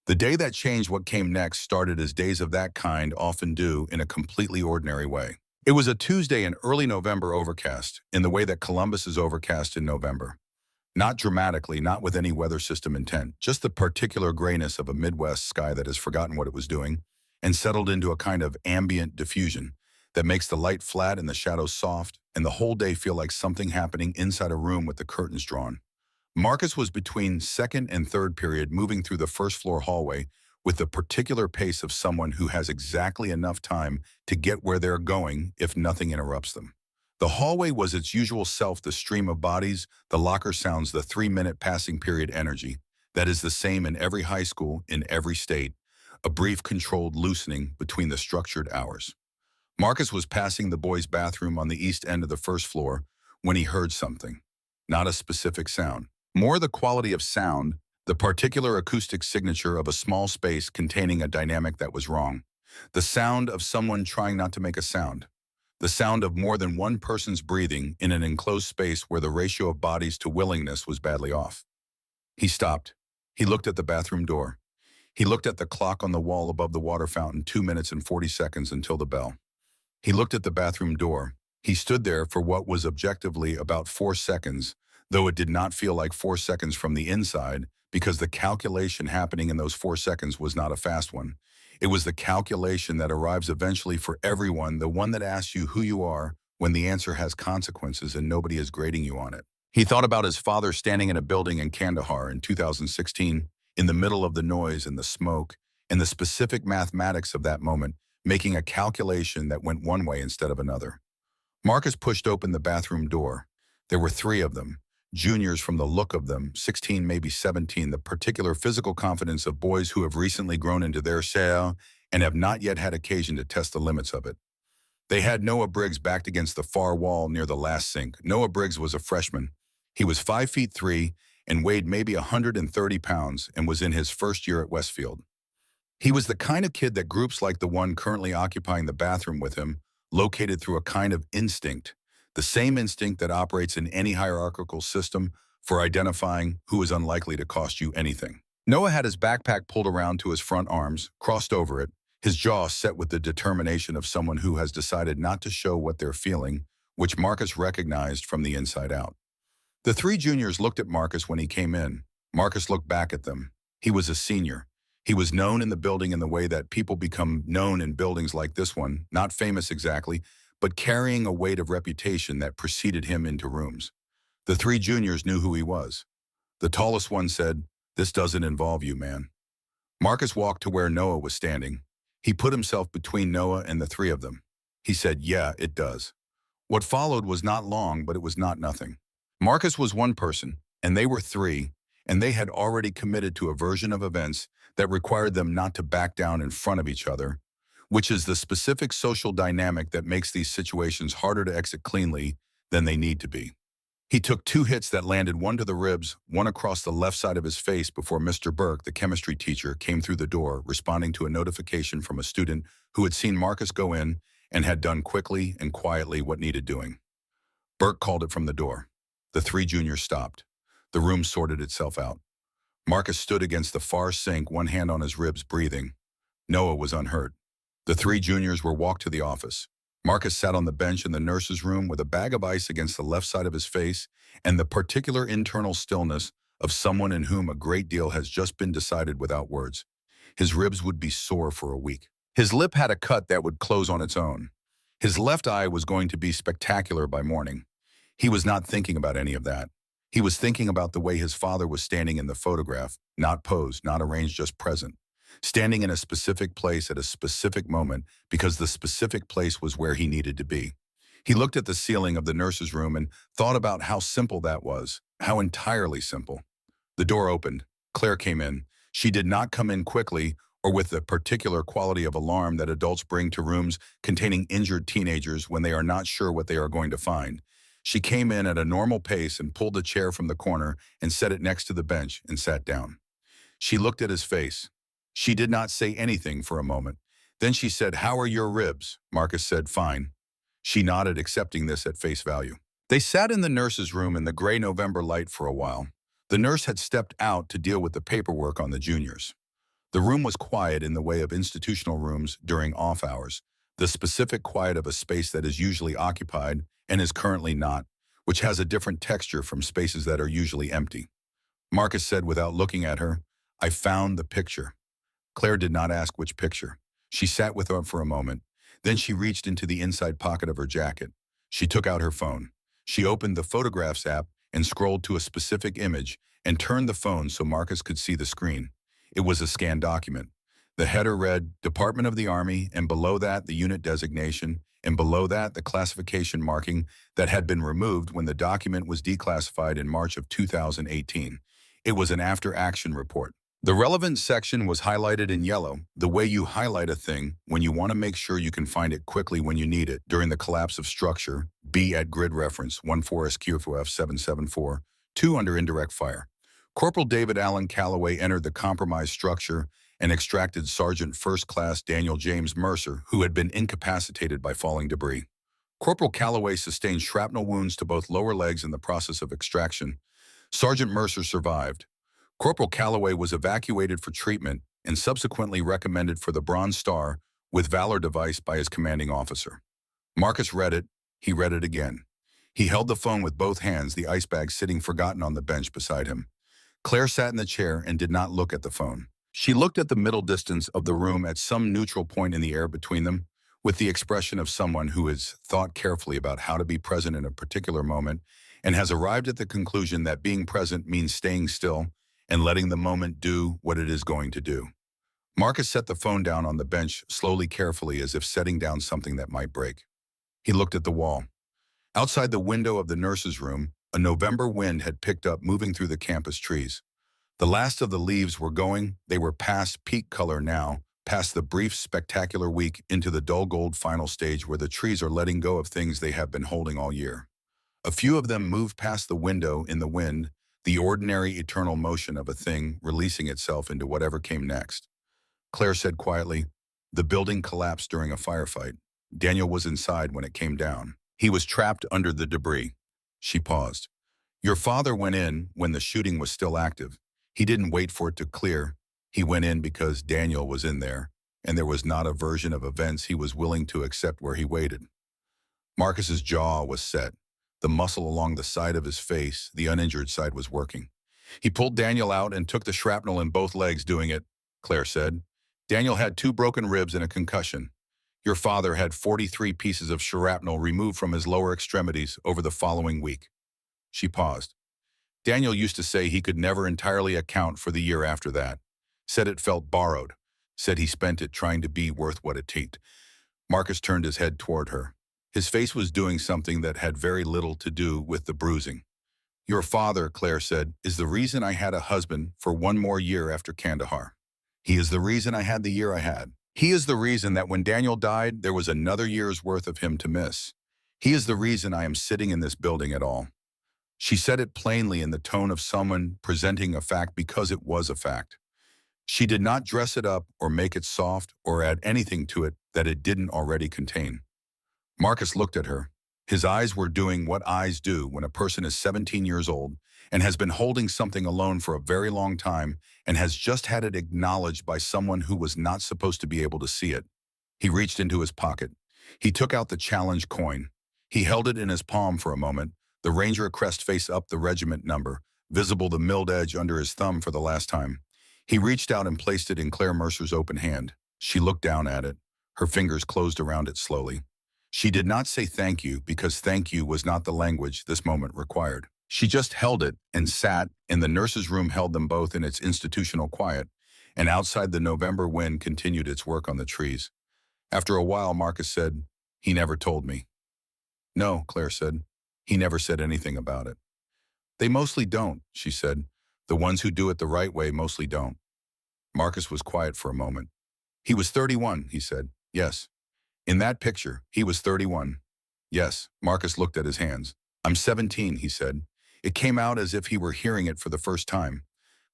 The day that changed what came next started as days of that kind often do, in a completely ordinary way. It was a Tuesday in early November, overcast, in the way that Columbus is overcast in November. Not dramatically, not with any weather system intent, just the particular grayness of a Midwest sky that has forgotten what it was doing and settled into a kind of ambient diffusion that makes the light flat and the shadows soft, and the whole day feel like something happening inside a room with the curtains drawn. Marcus was between second and third period, moving through the first floor hallway with the particular pace of someone who has exactly enough time to get where they're going if nothing interrupts them. The hallway was its usual self, the stream of bodies, the locker sounds, the 3-minute passing period energy. That is the same in every high school, in every state, a brief controlled loosening between the structured hours. Marcus was passing the boys' bathroom on the east end of the first floor when he heard something. Not a specific sound. More the quality of sound, the particular acoustic signature of a small space containing a dynamic that was wrong. The sound of someone trying not to make a sound. The sound of more than one person's breathing in an enclosed space where the ratio of bodies to willingness was badly off. He stopped. He looked at the bathroom door. He looked at the clock on the wall above the water fountain, 2 minutes and 40 seconds until the bell. He looked at the bathroom door. He stood there for what was objectively about 4 seconds, though it did not feel like 4 seconds from the inside, because the calculation happening in those 4 seconds was not a fast one. It was the calculation that arrives eventually for everyone, the one that asks you who you are when the answer has consequences and nobody is grading you on it. He thought about his father standing in a building in Kandahar in 2016, in the middle of the noise and the smoke, and the specific mathematics of that moment, making a calculation that went one way instead of another. Marcus pushed open the bathroom door. There were 3 of them. Juniors from the look of them, 16, maybe 17, the particular physical confidence of boys who have recently grown into their shell and have not yet had occasion to test the limits of it. They had Noah Briggs backed against the far wall near the last sink. Noah Briggs was a freshman. He was 5'3" and weighed maybe 130 pounds and was in his first year at Westfield. He was the kind of kid that groups like the one currently occupying the bathroom with him located through a kind of instinct, the same instinct that operates in any hierarchical system for identifying who is unlikely to cost you anything. Noah had his backpack pulled around to his front arms, crossed over it, his jaw set with the determination of someone who has decided not to show what they're feeling, which Marcus recognized from the inside out. The 3 juniors looked at Marcus when he came in. Marcus looked back at them. He was a senior. He was known in the building in the way that people become known in buildings like this one, not famous exactly, but carrying a weight of reputation that preceded him into rooms. The three juniors knew who he was. The tallest one said, "This doesn't involve you, man." Marcus walked to where Noah was standing. He put himself between Noah and the three of them. He said, "Yeah, it does." What followed was not long, but it was not nothing. Marcus was one person, and they were three, and they had already committed to a version of events that required them not to back down in front of each other, which is the specific social dynamic that makes these situations harder to exit cleanly than they need to be. He took two hits that landed, one to the ribs, one across the left side of his face, before Mr. Burke, the chemistry teacher, came through the door, responding to a notification from a student who had seen Marcus go in and had done quickly and quietly what needed doing. Burke called it from the door. The three juniors stopped. The room sorted itself out. Marcus stood against the far sink, one hand on his ribs, breathing. Noah was unhurt. The three juniors were walked to the office. Marcus sat on the bench in the nurse's room with a bag of ice against the left side of his face and the particular internal stillness of someone in whom a great deal has just been decided without words. His ribs would be sore for a week. His lip had a cut that would close on its own. His left eye was going to be spectacular by morning. He was not thinking about any of that. He was thinking about the way his father was standing in the photograph, not posed, not arranged, just present. Standing in a specific place at a specific moment because the specific place was where he needed to be. He looked at the ceiling of the nurse's room and thought about how simple that was, how entirely simple. The door opened. Claire came in. She did not come in quickly or with the particular quality of alarm that adults bring to rooms containing injured teenagers when they are not sure what they are going to find. She came in at a normal pace and pulled a chair from the corner and set it next to the bench and sat down. She looked at his face. She did not say anything for a moment. Then she said, "How are your ribs?" Marcus said, "Fine." She nodded, accepting this at face value. They sat in the nurse's room in the gray November light for a while. The nurse had stepped out to deal with the paperwork on the juniors. The room was quiet in the way of institutional rooms during off hours, the specific quiet of a space that is usually occupied and is currently not, which has a different texture from spaces that are usually empty. Marcus said without looking at her, "I found the picture." Claire did not ask which picture. She sat with her for a moment. Then she reached into the inside pocket of her jacket. She took out her phone. She opened the Photographs app and scrolled to a specific image and turned the phone so Marcus could see the screen. It was a scanned document. The header read, "Department of the Army," and below that, the unit designation, and below that, the classification marking that had been removed when the document was declassified in March of 2018. It was an after-action report. The relevant section was highlighted in yellow, the way you highlight a thing when you want to make sure you can find it quickly when you need it during the collapse of structure, B at grid reference 14SQFOF 774, 2 under indirect fire. Corporal David Allen Calloway entered the compromised structure and extracted Sergeant First Class Daniel James Mercer, who had been incapacitated by falling debris. Corporal Calloway sustained shrapnel wounds to both lower legs in the process of extraction. Sergeant Mercer survived. Corporal Calloway was evacuated for treatment and subsequently recommended for the Bronze Star with Valor device by his commanding officer. Marcus read it. He read it again. He held the phone with both hands, the ice bag sitting forgotten on the bench beside him. Claire sat in the chair and did not look at the phone. She looked at the middle distance of the room at some neutral point in the air between them, with the expression of someone who has thought carefully about how to be present in a particular moment and has arrived at the conclusion that being present means staying still and letting the moment do what it is going to do. Marcus set the phone down on the bench slowly, carefully, as if setting down something that might break. He looked at the wall. Outside the window of the nurse's room, a November wind had picked up, moving through the campus trees. The last of the leaves were going. They were past peak color now, past the brief, spectacular week, into the dull gold final stage where the trees are letting go of things they have been holding all year. A few of them moved past the window in the wind, the ordinary eternal motion of a thing releasing itself into whatever came next. Claire said quietly, "The building collapsed during a firefight. Daniel was inside when it came down. He was trapped under the debris." She paused. "Your father went in when the shooting was still active. He didn't wait for it to clear. He went in because Daniel was in there, and there was not a version of events he was willing to accept where he waited." Marcus's jaw was set. The muscle along the side of his face, the uninjured side, was working. He pulled Daniel out and took the shrapnel in both legs, doing it Claire said. Daniel had 2 broken ribs and a concussion. Your father had 43 pieces of shrapnel removed from his lower extremities over the following week. She paused. Daniel used to say he could never entirely account for the year after that. Said it felt borrowed. Said he spent it trying to be worth what it taked. Marcus turned his head toward her. His face was doing something that had very little to do with the bruising. Your father, Claire said, is the reason I had a husband for 1 more year after Kandahar. He is the reason I had the year I had. He is the reason that when Daniel died, there was another year's worth of him to miss. He is the reason I am sitting in this building at all. She said it plainly in the tone of someone presenting a fact because it was a fact. She did not dress it up or make it soft or add anything to it that it didn't already contain. Marcus looked at her. His eyes were doing what eyes do when a person is 17 years old and has been holding something alone for a very long time and has just had it acknowledged by someone who was not supposed to be able to see it. He reached into his pocket. He took out the challenge coin. He held it in his palm for a moment, the Ranger crest face up, the regiment number, visible the milled edge under his thumb for the last time. He reached out and placed it in Claire Mercer's open hand. She looked down at it. Her fingers closed around it slowly. She did not say thank you because thank you was not the language this moment required. She just held it and sat, and the nurse's room held them both in its institutional quiet, and outside the November wind continued its work on the trees. After a while, Marcus said, "He never told me." "No," Claire said. "He never said anything about it." "They mostly don't," she said. "The ones who do it the right way mostly don't." Marcus was quiet for a moment. "He was 31, he said. "Yes." "In that picture, he was 31. "Yes." Marcus looked at his hands. "I'm 17, he said. It came out as if he were hearing it for the first time.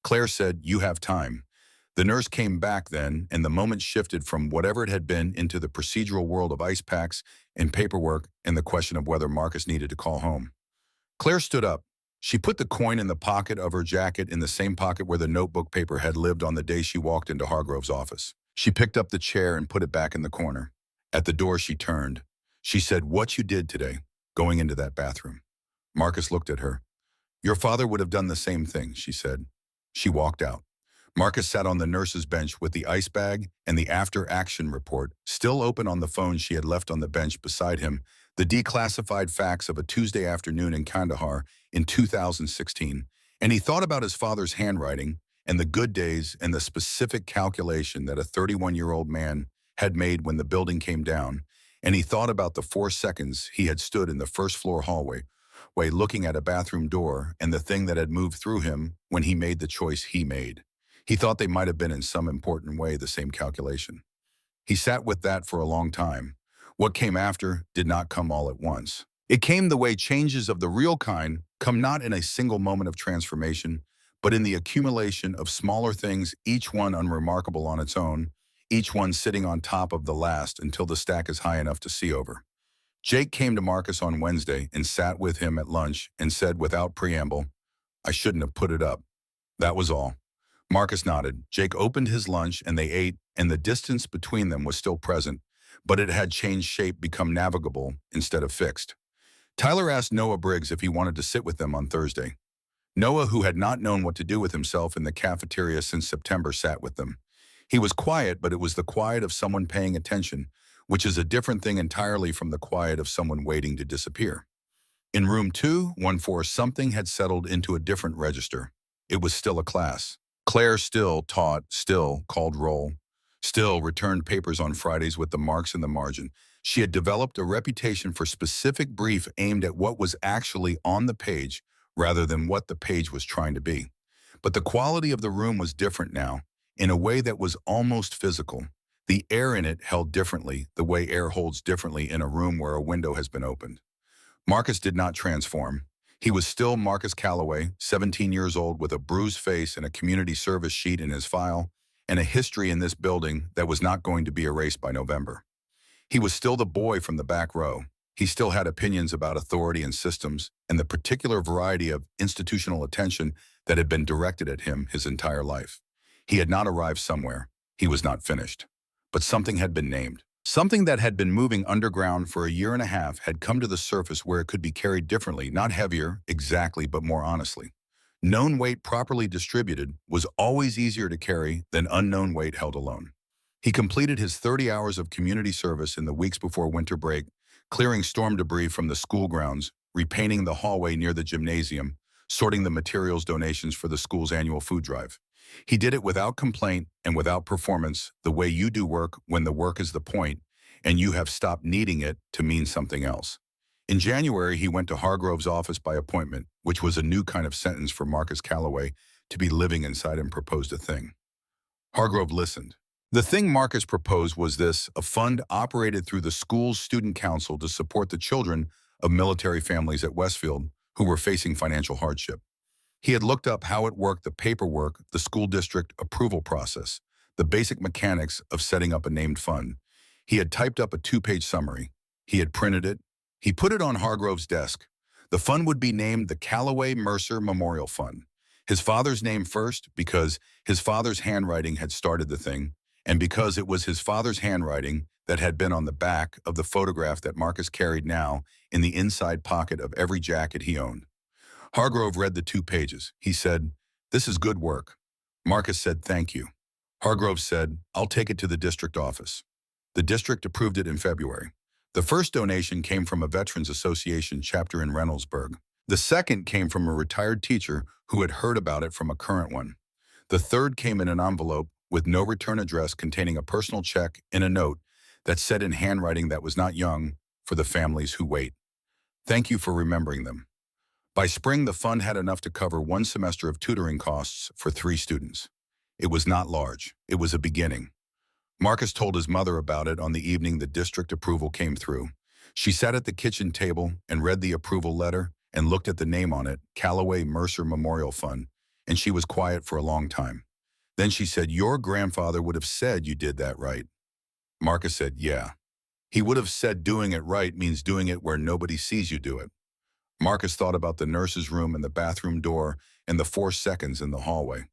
Claire said, "You have time." The nurse came back then, and the moment shifted from whatever it had been into the procedural world of ice packs and paperwork and the question of whether Marcus needed to call home. Claire stood up. She put the coin in the pocket of her jacket, in the same pocket where the notebook paper had lived on the day she walked into Hargrove's office. She picked up the chair and put it back in the corner. At the door, she turned. She said, "What you did today, going into that bathroom." Marcus looked at her. "Your father would have done the same thing," she said. She walked out. Marcus sat on the nurse's bench with the ice bag and the after-action report still open on the phone she had left on the bench beside him, the declassified facts of a Tuesday afternoon in Kandahar in 2016, and he thought about his father's handwriting and the good days and the specific calculation that a 31-year-old man had made when the building came down, and he thought about the 4 seconds he had stood in the first-floor hallway, looking at a bathroom door and the thing that had moved through him when he made the choice he made. He thought they might have been in some important way the same calculation. He sat with that for a long time. What came after did not come all at once. It came the way changes of the real kind come not in a single moment of transformation, but in the accumulation of smaller things, each one unremarkable on its own, each one sitting on top of the last until the stack is high enough to see over. Jake came to Marcus on Wednesday and sat with him at lunch and said without preamble, "I shouldn't have put it up." That was all. Marcus nodded. Jake opened his lunch and they ate, and the distance between them was still present, but it had changed shape, become navigable instead of fixed. Tyler asked Noah Briggs if he wanted to sit with them on Thursday. Noah, who had not known what to do with himself in the cafeteria since September, sat with them. He was quiet, but it was the quiet of someone paying attention, which is a different thing entirely from the quiet of someone waiting to disappear. In room 214, something had settled into a different register. It was still a class. Claire still taught, still called roll, still returned papers on Fridays with the marks in the margin. She had developed a reputation for specific brief aimed at what was actually on the page rather than what the page was trying to be. But the quality of the room was different now, in a way that was almost physical. The air in it held differently, the way air holds differently in a room where a window has been opened. Marcus did not transform. He was still Marcus Calloway, 17 years old with a bruised face and a community service sheet in his file, and a history in this building that was not going to be erased by November. He was still the boy from the back row. He still had opinions about authority and systems and the particular variety of institutional attention that had been directed at him his entire life. He had not arrived somewhere. He was not finished. But something had been named. Something that had been moving underground for a year and a half had come to the surface where it could be carried differently, not heavier, exactly, but more honestly. Known weight properly distributed was always easier to carry than unknown weight held alone. He completed his 30 hours of community service in the weeks before winter break, clearing storm debris from the school grounds, repainting the hallway near the gymnasium, sorting the materials donations for the school's annual food drive. He did it without complaint and without performance, the way you do work when the work is the point, and you have stopped needing it to mean something else. In January, he went to Hargrove's office by appointment, which was a new kind of sentence for Marcus Calloway to be living inside, and proposed a thing. Hargrove listened. The thing Marcus proposed was this: a fund operated through the school's student council to support the children of military families at Westfield who were facing financial hardship. He had looked up how it worked, the paperwork, the school district approval process, the basic mechanics of setting up a named fund. He had typed up a 2-page summary. He had printed it. He put it on Hargrove's desk. The fund would be named the Callaway Mercer Memorial Fund. His father's name first, because his father's handwriting had started the thing, and because it was his father's handwriting that had been on the back of the photograph that Marcus carried now in the inside pocket of every jacket he owned. Hargrove read the 2 pages. He said, "This is good work." Marcus said, "Thank you." Hargrove said, "I'll take it to the district office." The district approved it in February. The first donation came from a Veterans Association chapter in Reynoldsburg. The second came from a retired teacher who had heard about it from a current one. The third came in an envelope with no return address, containing a personal check and a note that said in handwriting that was not young, "For the families who wait. Thank you for remembering them." By spring, the fund had enough to cover 1 semester of tutoring costs for 3 students. It was not large. It was a beginning. Marcus told his mother about it on the evening the district approval came through. She sat at the kitchen table and read the approval letter and looked at the name on it, Callaway Mercer Memorial Fund, and she was quiet for a long time. Then she said, "Your grandfather would have said you did that right." Marcus said, "Yeah." He would have said doing it right means doing it where nobody sees you do it. Marcus thought about the nurse's room and the bathroom door and the 4 seconds in the hallway.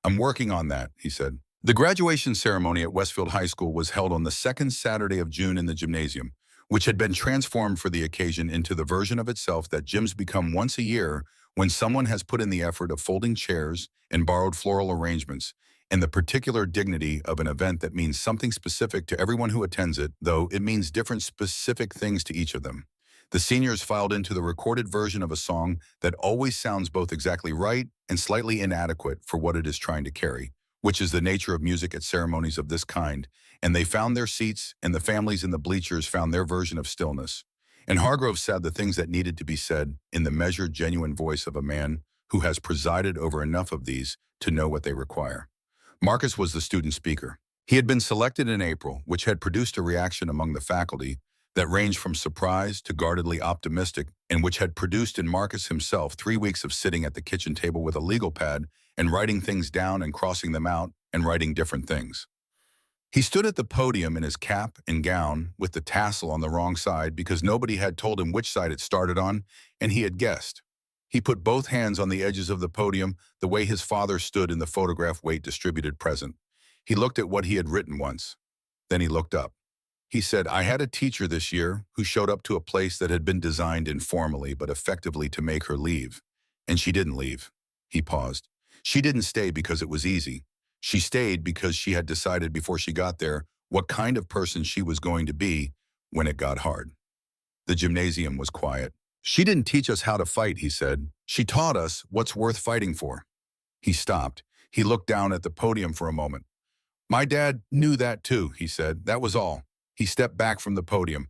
"I'm working on that," he said. The graduation ceremony at Westfield High School was held on the second Saturday of June in the gymnasium, which had been transformed for the occasion into the version of itself that gyms become once a year when someone has put in the effort of folding chairs and borrowed floral arrangements, and the particular dignity of an event that means something specific to everyone who attends it, though it means different specific things to each of them. The seniors filed into the recorded version of a song that always sounds both exactly right and slightly inadequate for what it is trying to carry, which is the nature of music at ceremonies of this kind, and they found their seats, and the families in the bleachers found their version of stillness. And Hargrove said the things that needed to be said in the measured, genuine voice of a man who has presided over enough of these to know what they require. Marcus was the student speaker. He had been selected in April, which had produced a reaction among the faculty that ranged from surprised to guardedly optimistic, and which had produced in Marcus himself 3 weeks of sitting at the kitchen table with a legal pad and writing things down and crossing them out and writing different things. He stood at the podium in his cap and gown with the tassel on the wrong side because nobody had told him which side it started on, and he had guessed. He put both hands on the edges of the podium the way his father stood in the photograph weight distributed present. He looked at what he had written once. Then he looked up. He said, "I had a teacher this year who showed up to a place that had been designed informally but effectively to make her leave. And she didn't leave." He paused. "She didn't stay because it was easy. She stayed because she had decided before she got there what kind of person she was going to be when it got hard." The gymnasium was quiet. "She didn't teach us how to fight," he said. "She taught us what's worth fighting for." He stopped. He looked down at the podium for a moment. "My dad knew that too," he said. "That was all." He stepped back from the podium.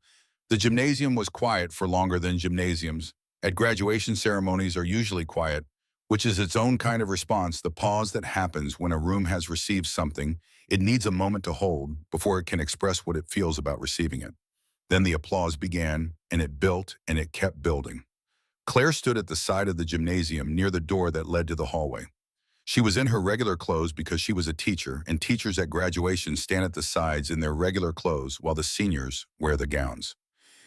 The gymnasium was quiet for longer than gymnasiums. At graduation ceremonies are usually quiet, which is its own kind of response, the pause that happens when a room has received something it needs a moment to hold before it can express what it feels about receiving it. Then the applause began, and it built, and it kept building. Claire stood at the side of the gymnasium near the door that led to the hallway. She was in her regular clothes because she was a teacher, and teachers at graduation stand at the sides in their regular clothes while the seniors wear the gowns.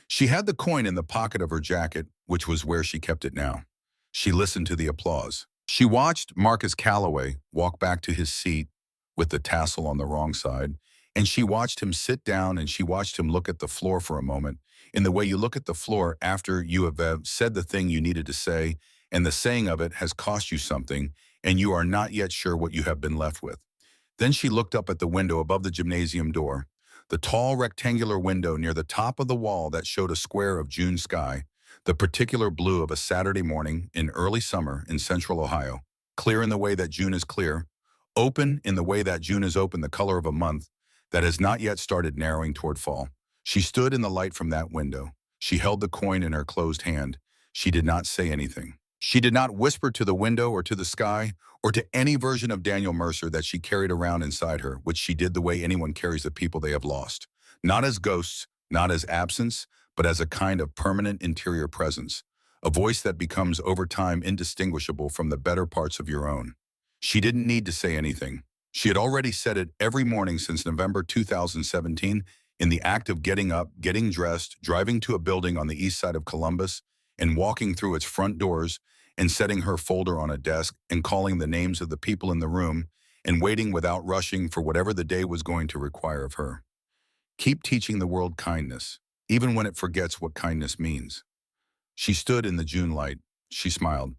She had the coin in the pocket of her jacket, which was where she kept it now. She listened to the applause. She watched Marcus Calloway walk back to his seat with the tassel on the wrong side, and she watched him sit down, and she watched him look at the floor for a moment, in the way you look at the floor after you have said the thing you needed to say, and the saying of it has cost you something, and you are not yet sure what you have been left with. Then she looked up at the window above the gymnasium door, the tall rectangular window near the top of the wall that showed a square of June sky, the particular blue of a Saturday morning in early summer in central Ohio, clear in the way that June is clear, open in the way that June is open, the color of a month that has not yet started narrowing toward fall. She stood in the light from that window. She held the coin in her closed hand. She did not say anything. She did not whisper to the window or to the sky or to any version of Daniel Mercer that she carried around inside her, which she did the way anyone carries the people they have lost. Not as ghosts, not as absence, but as a kind of permanent interior presence, a voice that becomes over time indistinguishable from the better parts of your own. She didn't need to say anything. She had already said it every morning since November 2017, in the act of getting up, getting dressed, driving to a building on the east side of Columbus, and walking through its front doors, and setting her folder on a desk, and calling the names of the people in the room, and waiting without rushing for whatever the day was going to require of her. Keep teaching the world kindness, even when it forgets what kindness means. She stood in the June light. She smiled.